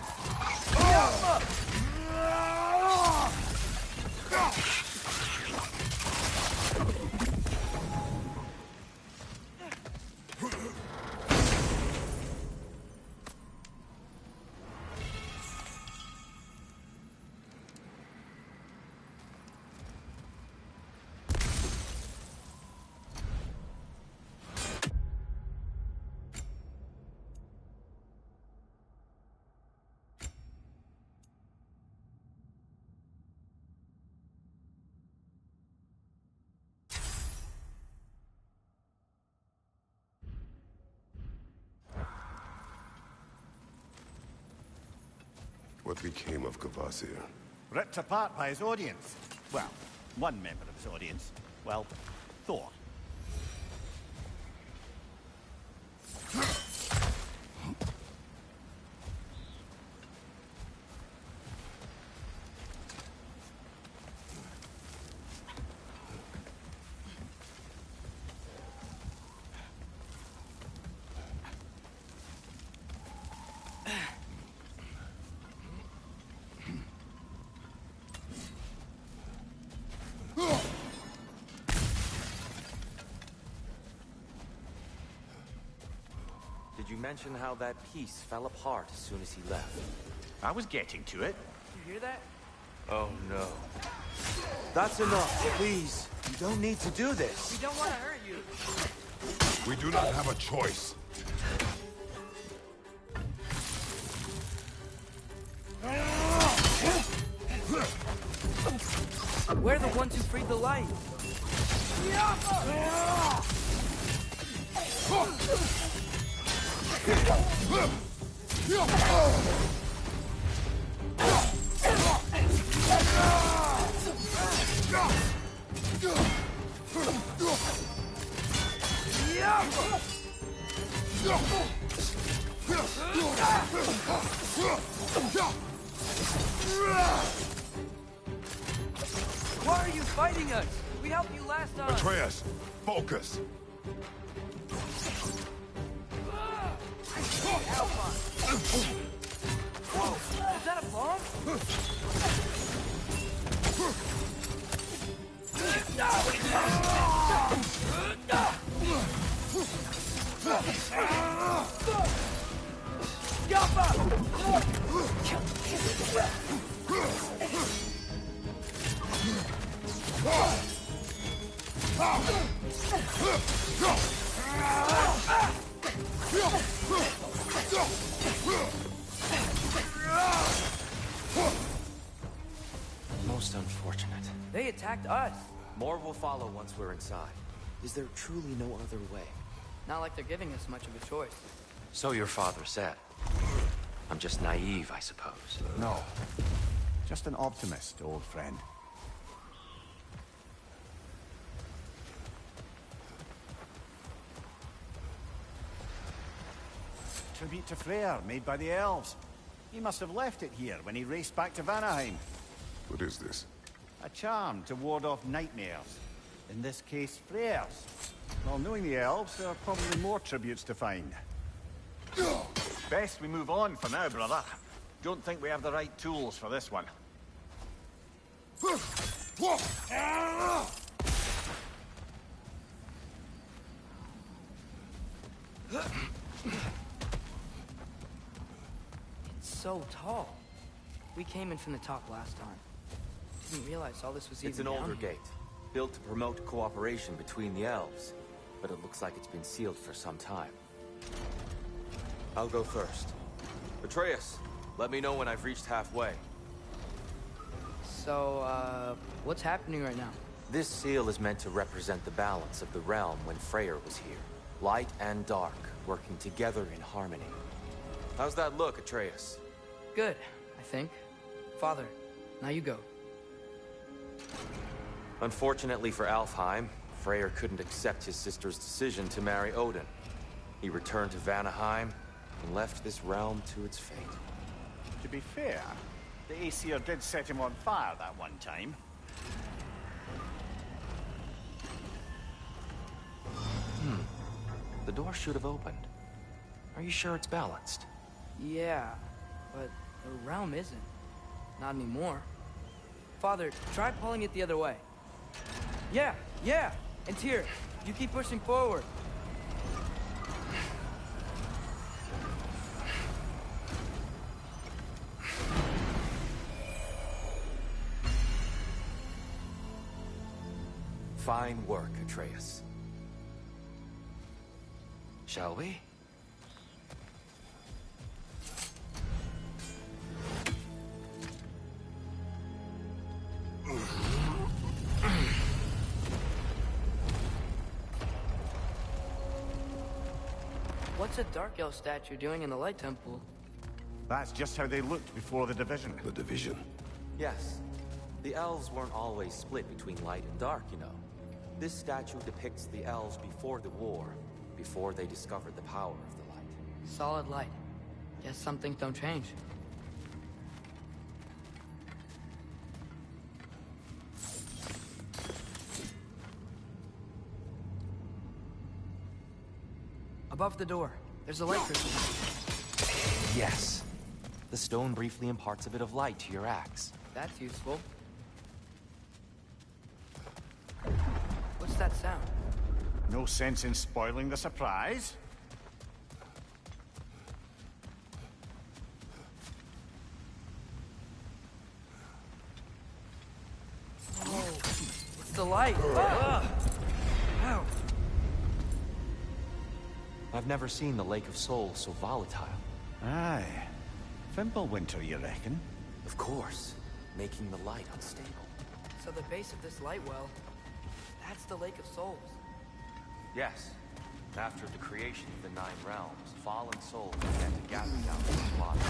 What became of Kvasir? Ripped apart by his audience. Well, one member of his audience. Well, Thor. Did you mention how that piece fell apart as soon as he left? I was getting to it. You hear that? Oh no. That's enough, please. You don't need to do this. We don't want to hurt you. We do not have a choice. We're the ones who freed the light. Why are you fighting us? We helped you last time. Atreus, focus. Whoa, is that a bomb? Most unfortunate. They attacked us. More will follow once we're inside. Is there truly no other way? Not like they're giving us much of a choice. So your father said. I'm just naive, I suppose. No. Just an optimist, old friend. Tribute to Freyr, made by the elves. He must have left it here when he raced back to Vanaheim. What is this? A charm to ward off nightmares. In this case, Freyr's. Well, knowing the elves, there are probably more tributes to find. Best we move on for now, brother. Don't think we have the right tools for this one. It's so tall. We came in from the top last time. Didn't realize all this was even It's an down older here. gate, built to promote cooperation between the elves. But it looks like it's been sealed for some time. I'll go first. Atreus, let me know when I've reached halfway. So, what's happening right now? This seal is meant to represent the balance of the realm when Freyr was here. Light and dark, working together in harmony. How's that look, Atreus? Good, I think. Father, now you go. Unfortunately for Alfheim, Freyr couldn't accept his sister's decision to marry Odin. He returned to Vanaheim and left this realm to its fate. To be fair, the Aesir did set him on fire that one time. The door should have opened. Are you sure it's balanced? Yeah, but the realm isn't. Not anymore. Father, try pulling it the other way. Yeah! And Tyr, you keep pushing forward. Fine work, Atreus. Shall we? What's a Dark Elf statue doing in the Light Temple? That's just how they looked before the division. The division. Yes. The elves weren't always split between light and dark, you know. This statue depicts the elves before the war, before they discovered the power of the light. Solid light. Guess some things don't change. Above the door, there's a light crystal. Yes. The stone briefly imparts a bit of light to your axe. That's useful. What's that sound? No sense in spoiling the surprise. Whoa. It's the light. Ah! Ow. I've never seen the Lake of Souls so volatile. Aye. Fimbulwinter, you reckon? Of course. Making the light unstable. So the base of this light well, that's the Lake of Souls. Yes. After the creation of the Nine Realms, fallen souls began to gather down these waters.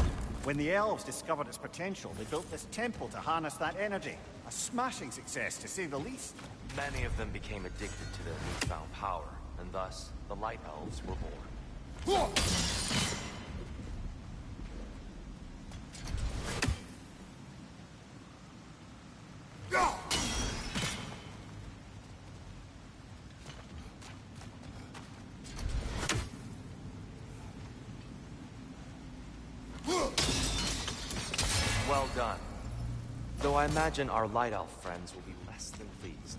When the elves discovered its potential, they built this temple to harness that energy. A smashing success, to say the least. Many of them became addicted to their newfound power, and And thus, the Light Elves were born. Well done. Though I imagine our Light Elf friends will be less than pleased.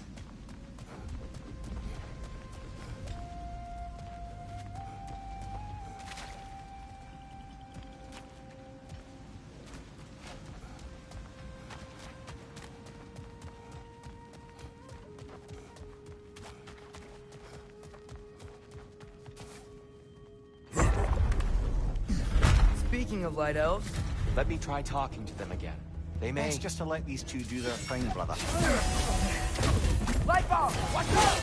Speaking of Light Elves... Let me try talking to them again. They may... Best just to let these two do their thing, brother. Light bulb! Watch out!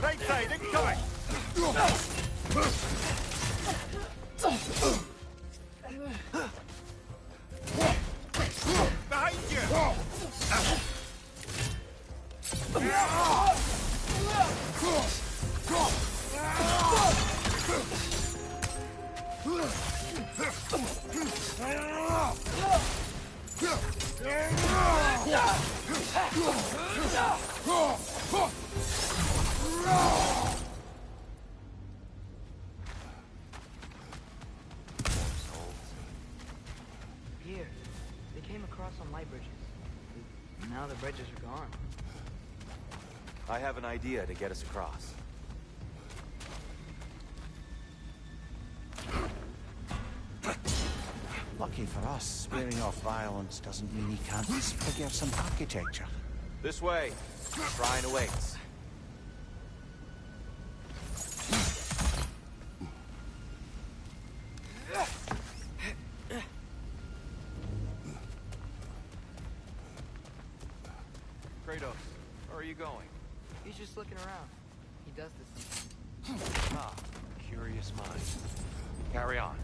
Right side, incoming! Behind you! Here. They came across on light bridges. Now the bridges are gone. I have an idea to get us across. Lucky for us, swearing off violence doesn't mean he can't disfigure some architecture. This way. Shrine awaits. Kratos, where are you going? He's just looking around. He does this sometimes. Ah, curious mind. Carry on.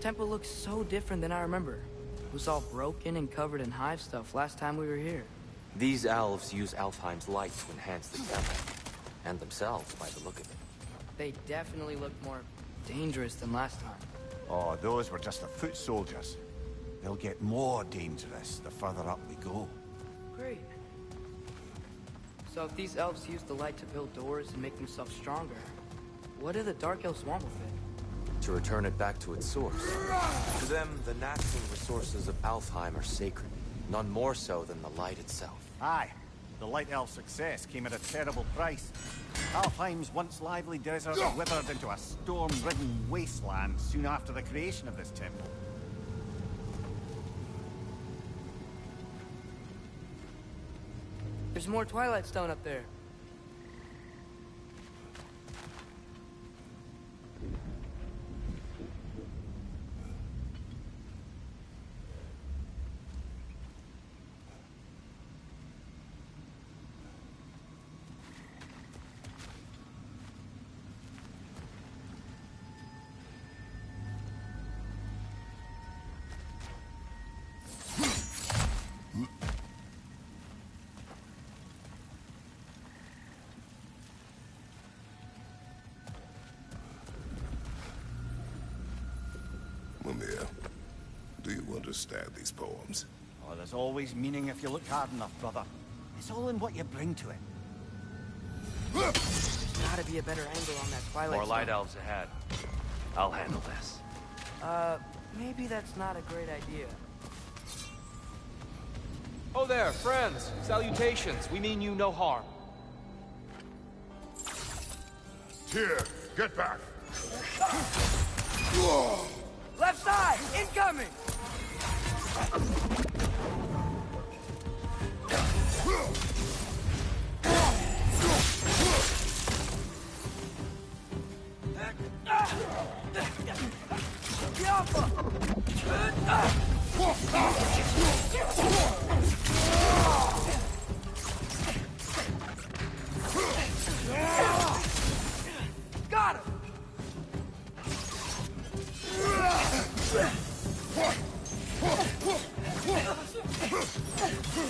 Temple looks so different than I remember. It was all broken and covered in hive stuff last time we were here. These elves use Alfheim's light to enhance the temple. And themselves, by the look of it. They definitely look more dangerous than last time. Oh, those were just the foot soldiers. They'll get more dangerous the further up we go. Great. So if these elves use the light to build doors and make themselves stronger, what do the Dark Elves want with it? To return it back to its source. To them, the natural resources of Alfheim are sacred. None more so than the light itself. Aye. The Light Elf's success came at a terrible price. Alfheim's once lively desert withered into a storm-ridden wasteland soon after the creation of this temple. There's more Twilight Stone up there. understand these poems. Oh, there's always meaning if you look hard enough, brother. It's all in what you bring to it. There's gotta be a better angle on that Twilight More light Zone. elves ahead. I'll handle this. Maybe that's not a great idea. Oh there, friends! Salutations! We mean you no harm. Tyr, get back! Left side! Incoming! Got him!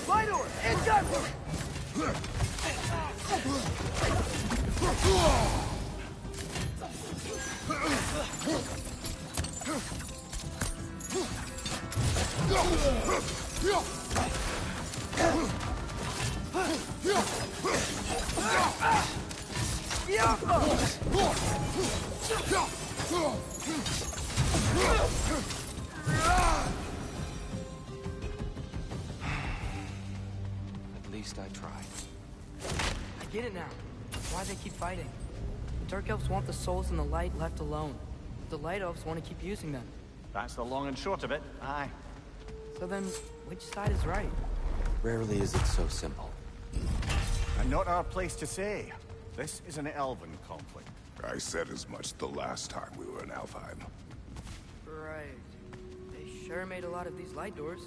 Vitor! Incoming! At least I tried. I get it now. Why they keep fighting. The Dark Elves want the souls in the light left alone. The Light Elves want to keep using them. That's the long and short of it, aye. So then, which side is right? Rarely is it so simple. And not our place to say. This is an elven conflict. I said as much the last time we were in Alfheim. Right. They sure made a lot of these light doors.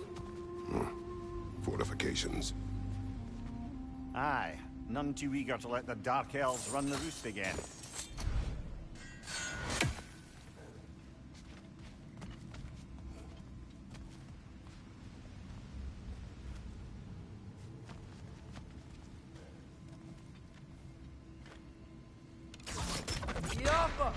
Fortifications. Aye. None too eager to let the Dark Elves run the roost again. Yappa!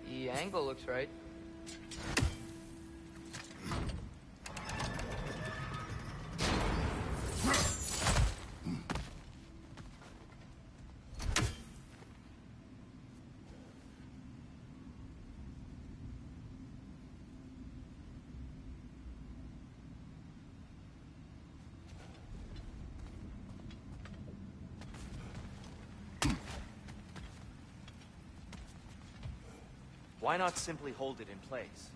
The angle looks right. Why not simply hold it in place?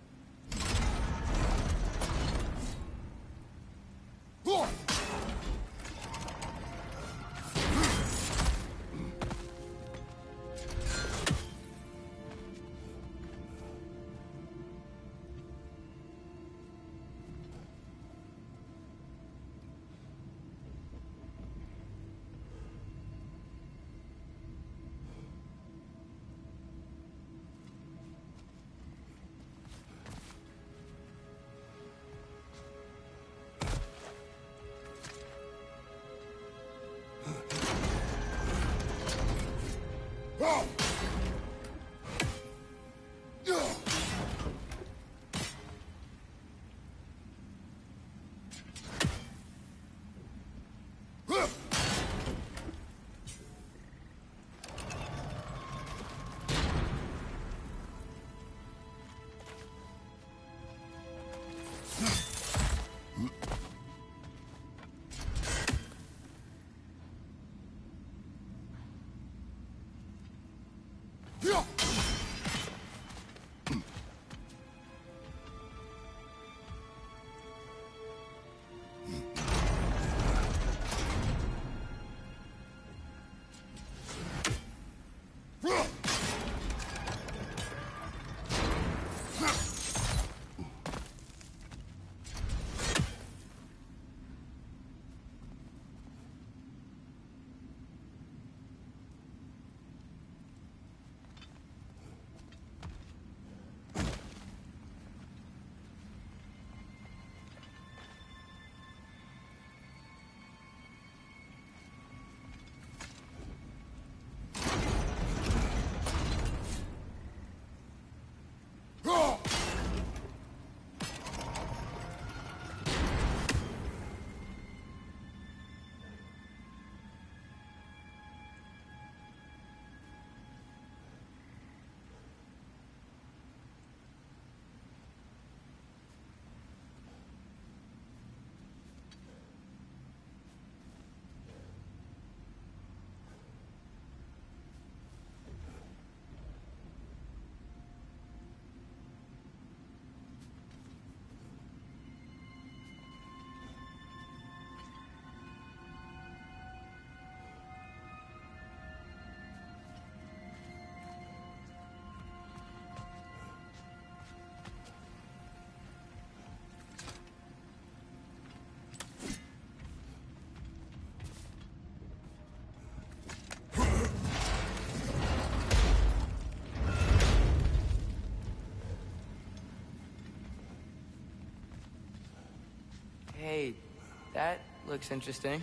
Hey, that looks interesting.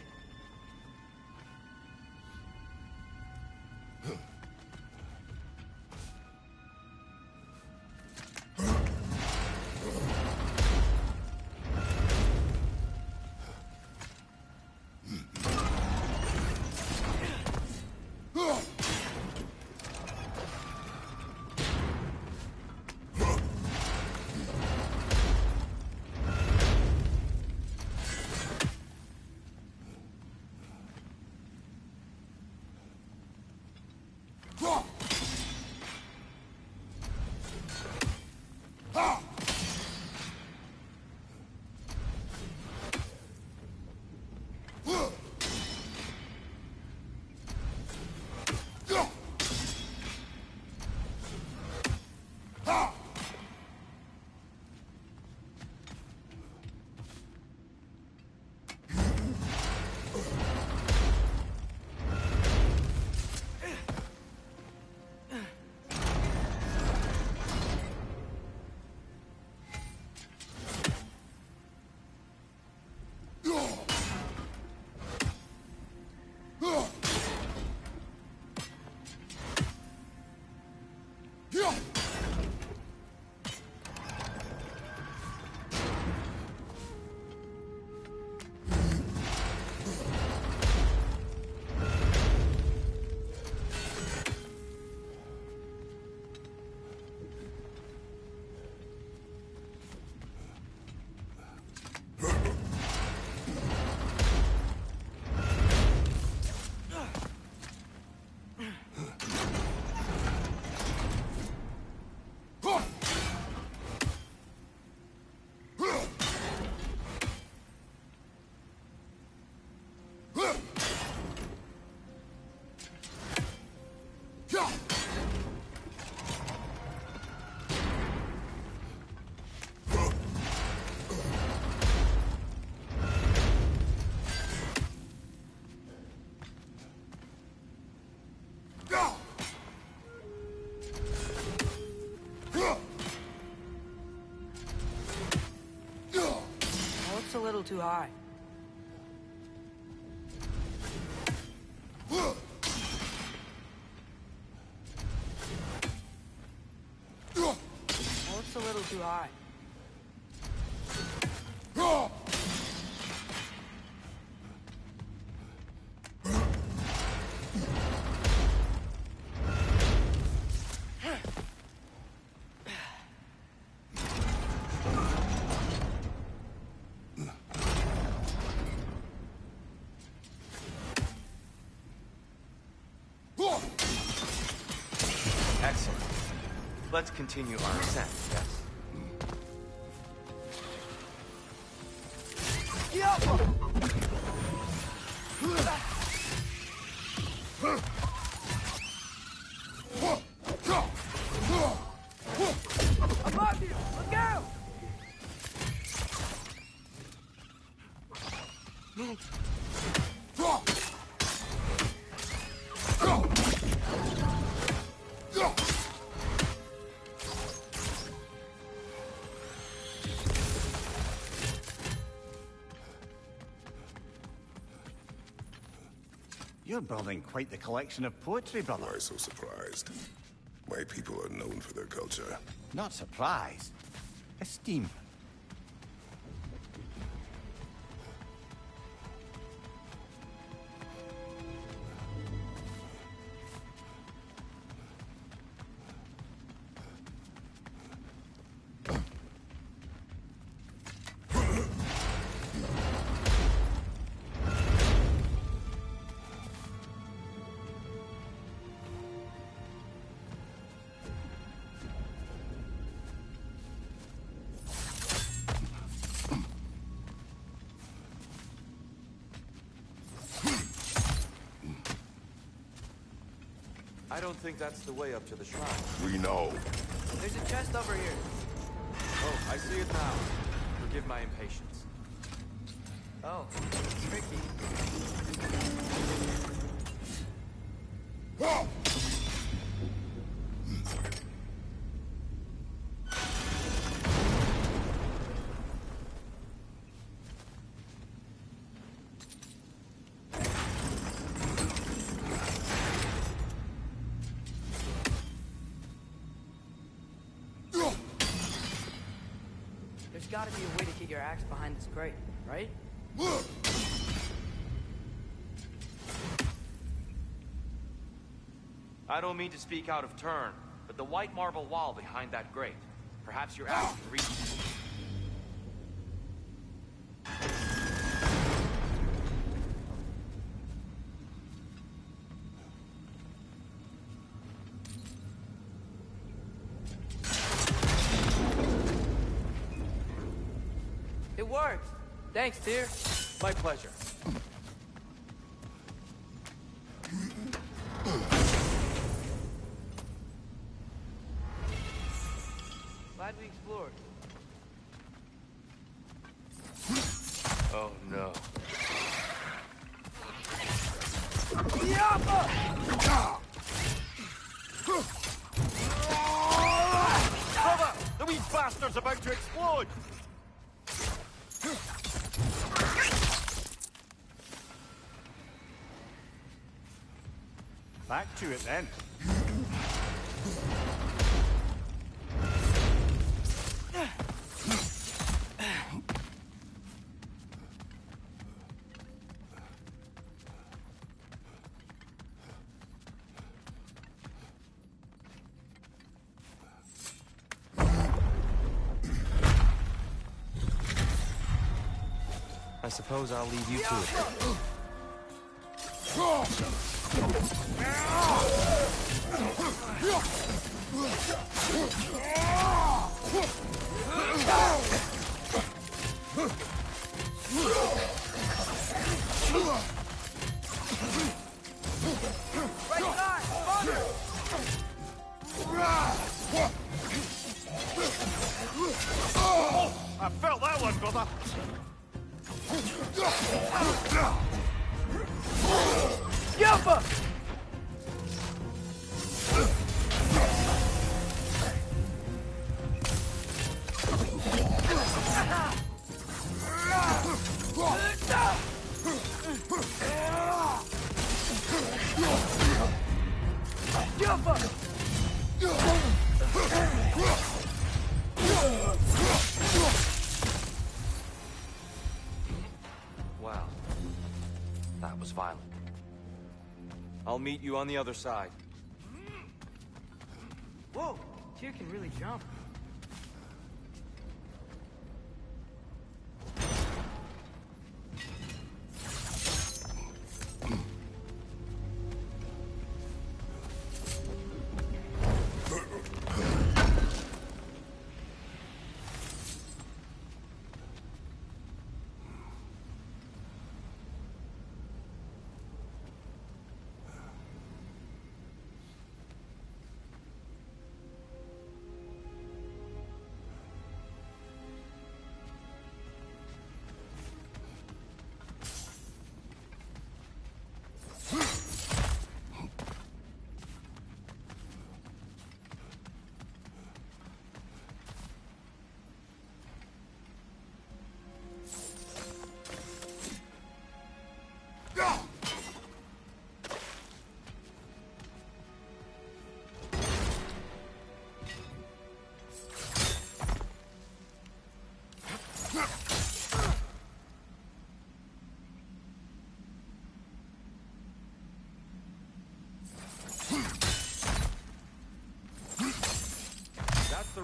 It's a little too high. It's a little too high. Let's continue our ascent, yes? Above you! Look out! You're building quite the collection of poetry, brother. Why so surprised? My people are known for their culture. Not surprised. Esteem. I don't think that's the way up to the shrine. We know. There's a chest over here. Oh, I see it now. Forgive my impatience. Oh, tricky. There's gotta be a way to get your axe behind this grate, right? I don't mean to speak out of turn, but the white marble wall behind that grate. Perhaps your axe can reach it. It worked. Thanks, dear. My pleasure. Glad we explored. Oh no. Brother! The wee bastard's about to explode! Back to it then. I suppose I'll leave you to it. I felt that one, brother! Yuppa! Wow. That was violent. I'll meet you on the other side. Whoa! Tyr can really jump.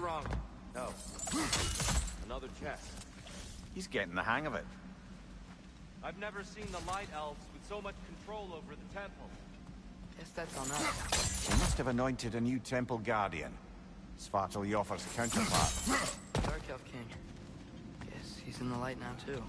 the wrong... No. Another chest. He's getting the hang of it. I've never seen the Light Elves with so much control over the temple. Guess that's on us. They must have anointed a new temple guardian. Svartal Joffer's counterpart. Dark Elf King. Guess he's in the light now, too.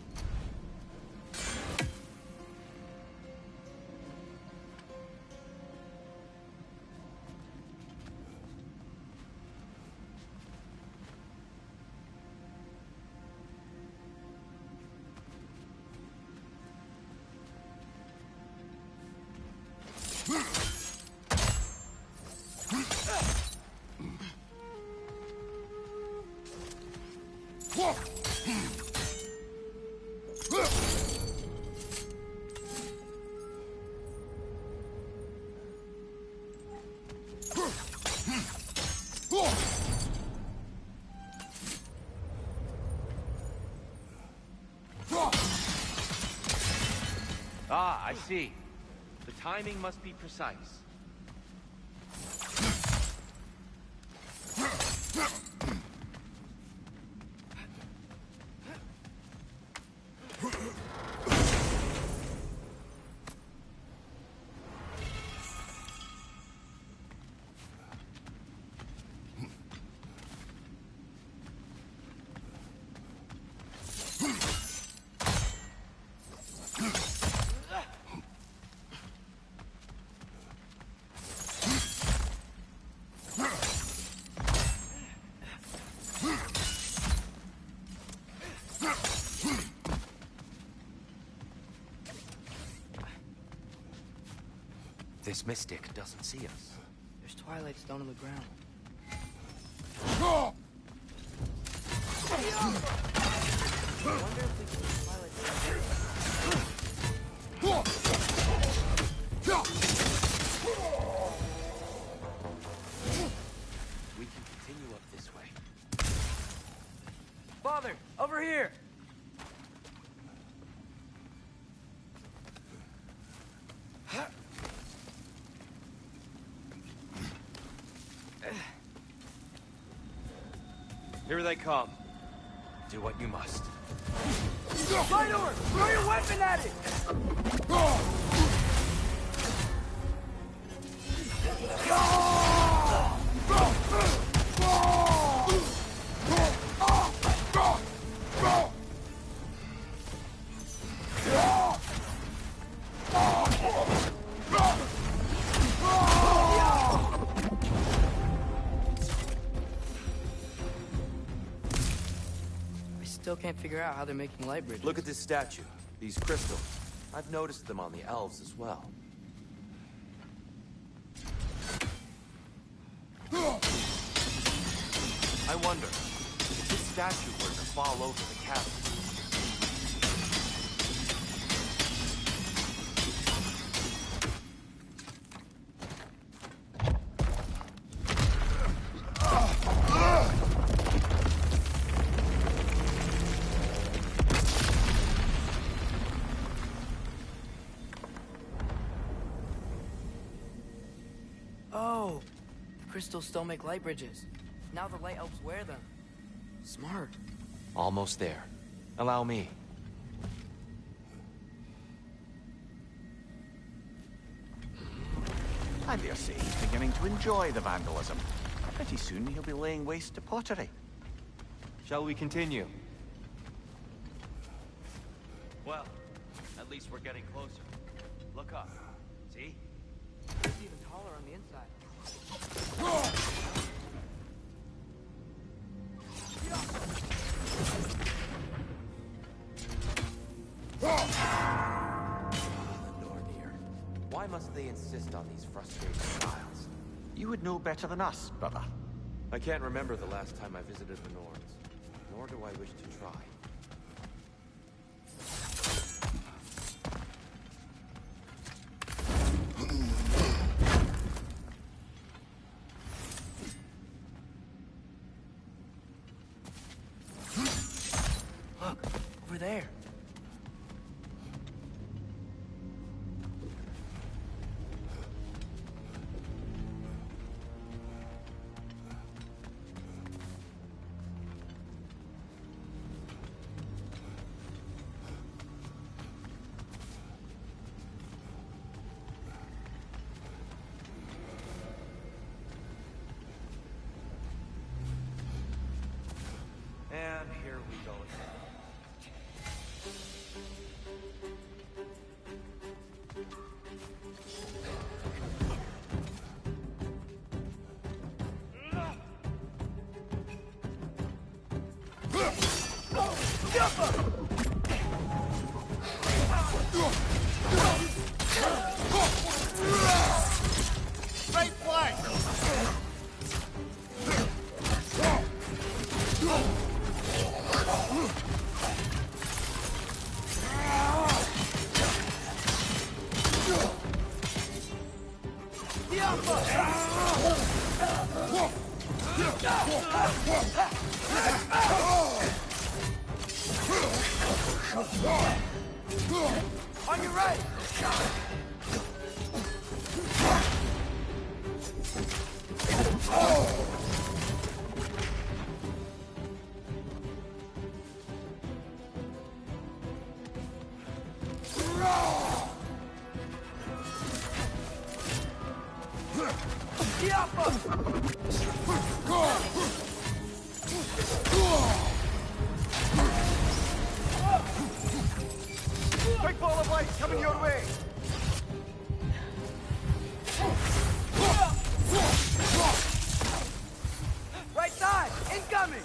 Ah, I see. The timing must be precise. This mystic doesn't see us. There's Twilight Stone on the ground. I wonder if we can use Twilight We can continue up this way. Father, over here! Here they come. Do what you must. Minor! Throw your weapon at it! Still can't figure out how they're making light bridges. Look at this statue. These crystals. I've noticed them on the elves as well. I wonder, if this statue were to fall over the chasm. Oh, the crystals still make light bridges. Now the light elves wear them. Smart. Almost there. Allow me. I dare say he's beginning to enjoy the vandalism. Pretty soon he'll be laying waste to pottery. Shall we continue? Well, at least we're getting closer. Look up. See? It's even taller on the inside. The Nornir. Why must they insist on these frustrating trials? You would know better than us, brother. I can't remember the last time I visited the Norns, nor do I wish to try. Look, over there. Right flank! On your right! Big ball of light coming your way! Right side! Incoming!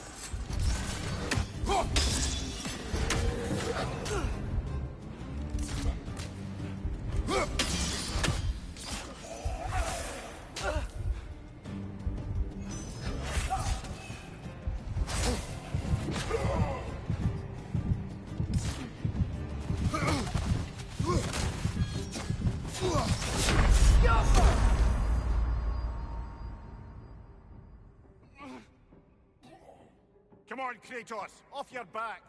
Come on, Kratos! Off your back!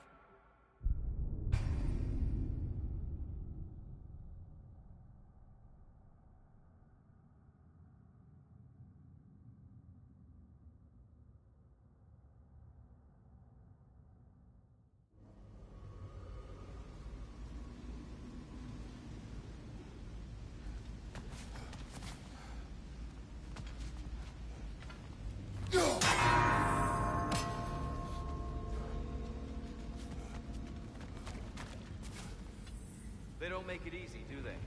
They don't make it easy, do they?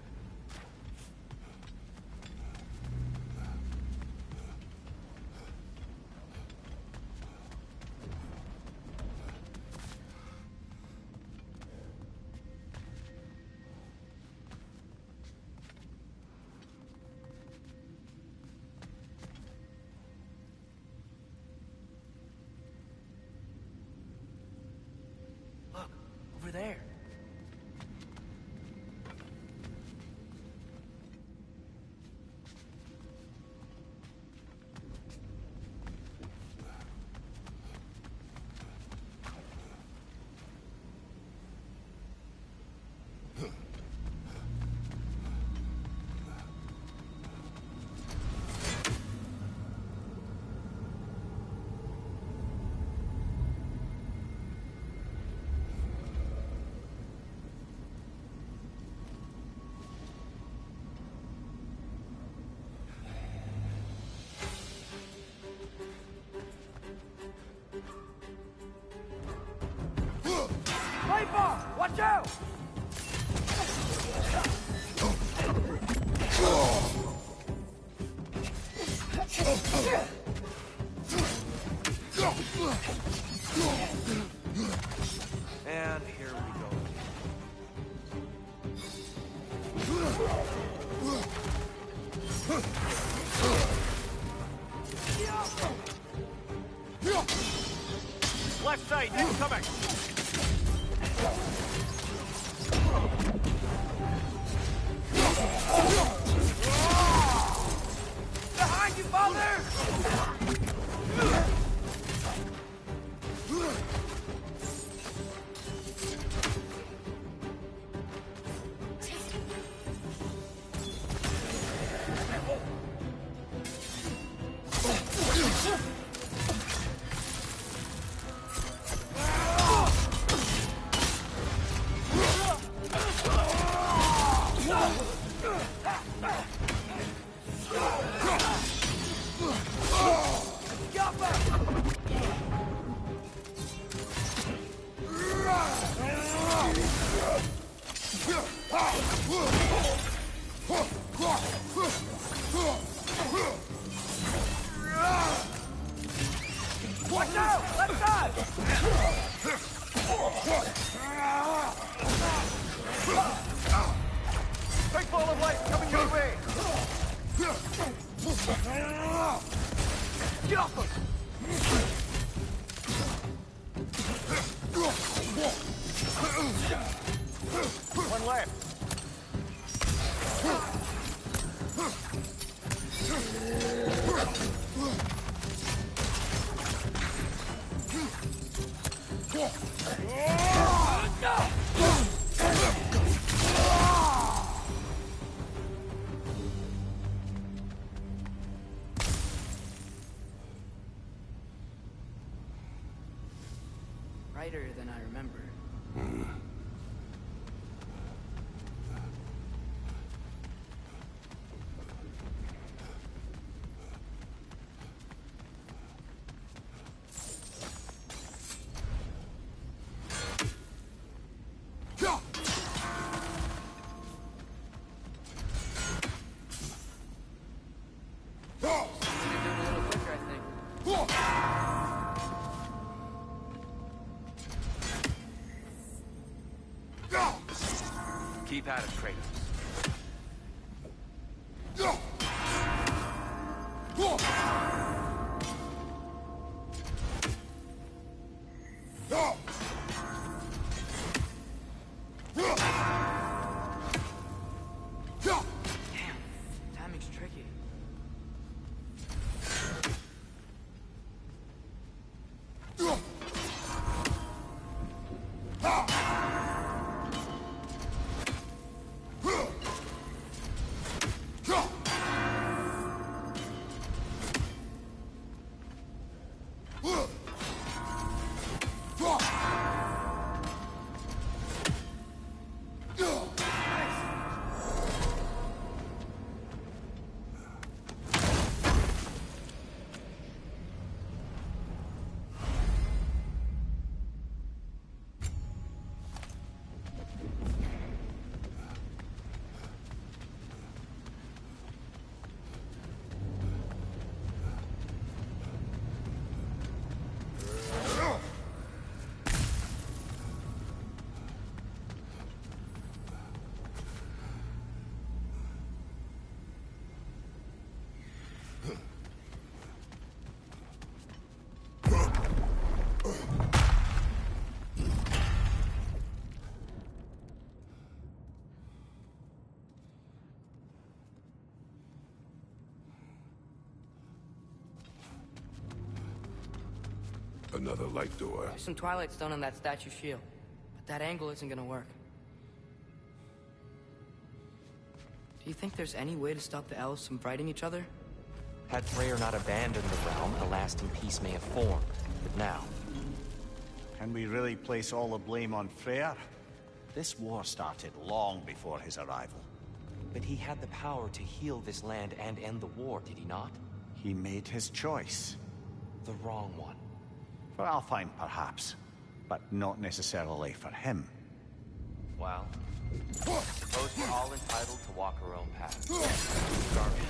Look, over there. Watch out! And here we go. Left side, incoming! Behind you, father! Watch out! Left side! One left. Brighter than I remember. Keep at it, Kratos. Timing's tricky. Another light door. There's some Twilight Stone on that statue shield, but that angle isn't gonna work. Do you think there's any way to stop the elves from fighting each other? Had Freyr not abandoned the realm, a lasting peace may have formed. But now... Can we really place all the blame on Freyr? This war started long before his arrival. But he had the power to heal this land and end the war, did he not? He made his choice. The wrong one. For Alfheim, perhaps. But not necessarily for him. Well, I suppose we're all entitled to walk our own path. Garbage.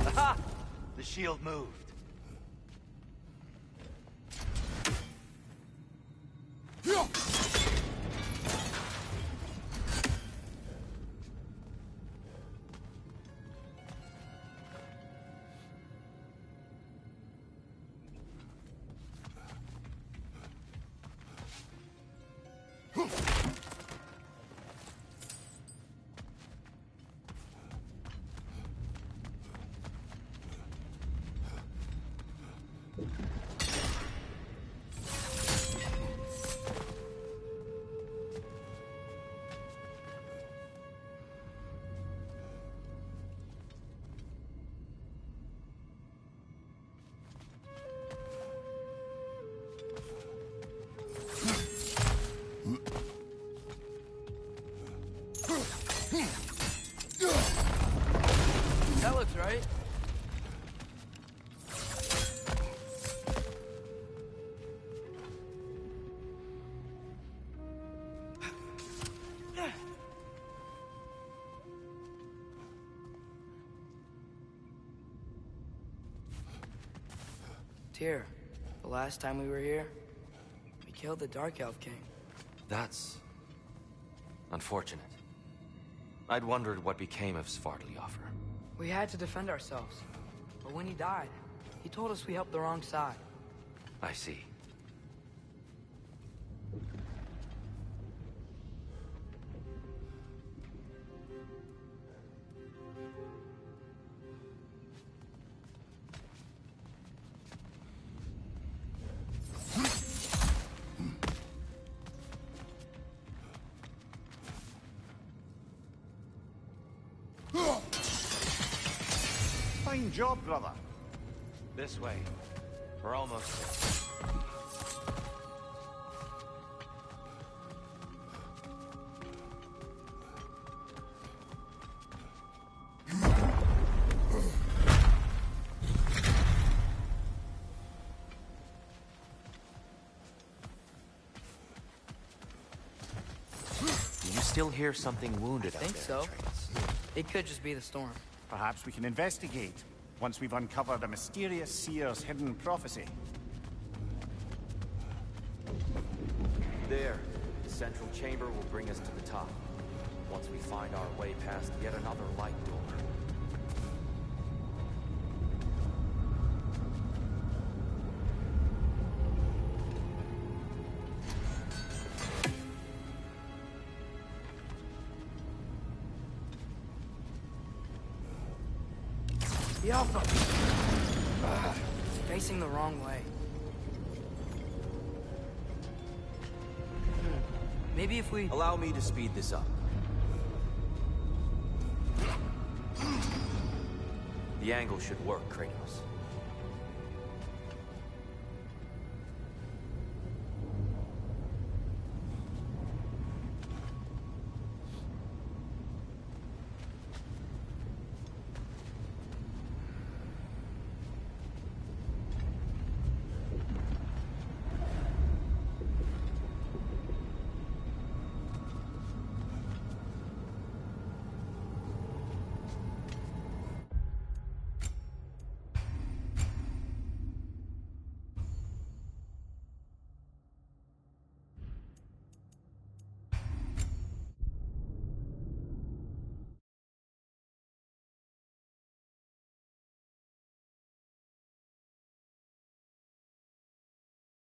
Aha! The shield moved. That looks right. Tyr, the last time we were here, we killed the Dark Elf King. That's... unfortunate. I'd wondered what became of Svartalfjord. We had to defend ourselves. But when he died, he told us we helped the wrong side. I see. Fine job, brother. This way. We're almost there. Do you still hear something wounded out there? I think so. It could just be the storm. Perhaps we can investigate, once we've uncovered a mysterious seer's hidden prophecy. There. The central chamber will bring us to the top. Once we find our way past yet another light door. The Alpha! It's facing the wrong way. Maybe if we... Allow me to speed this up. The angle should work, Kratos.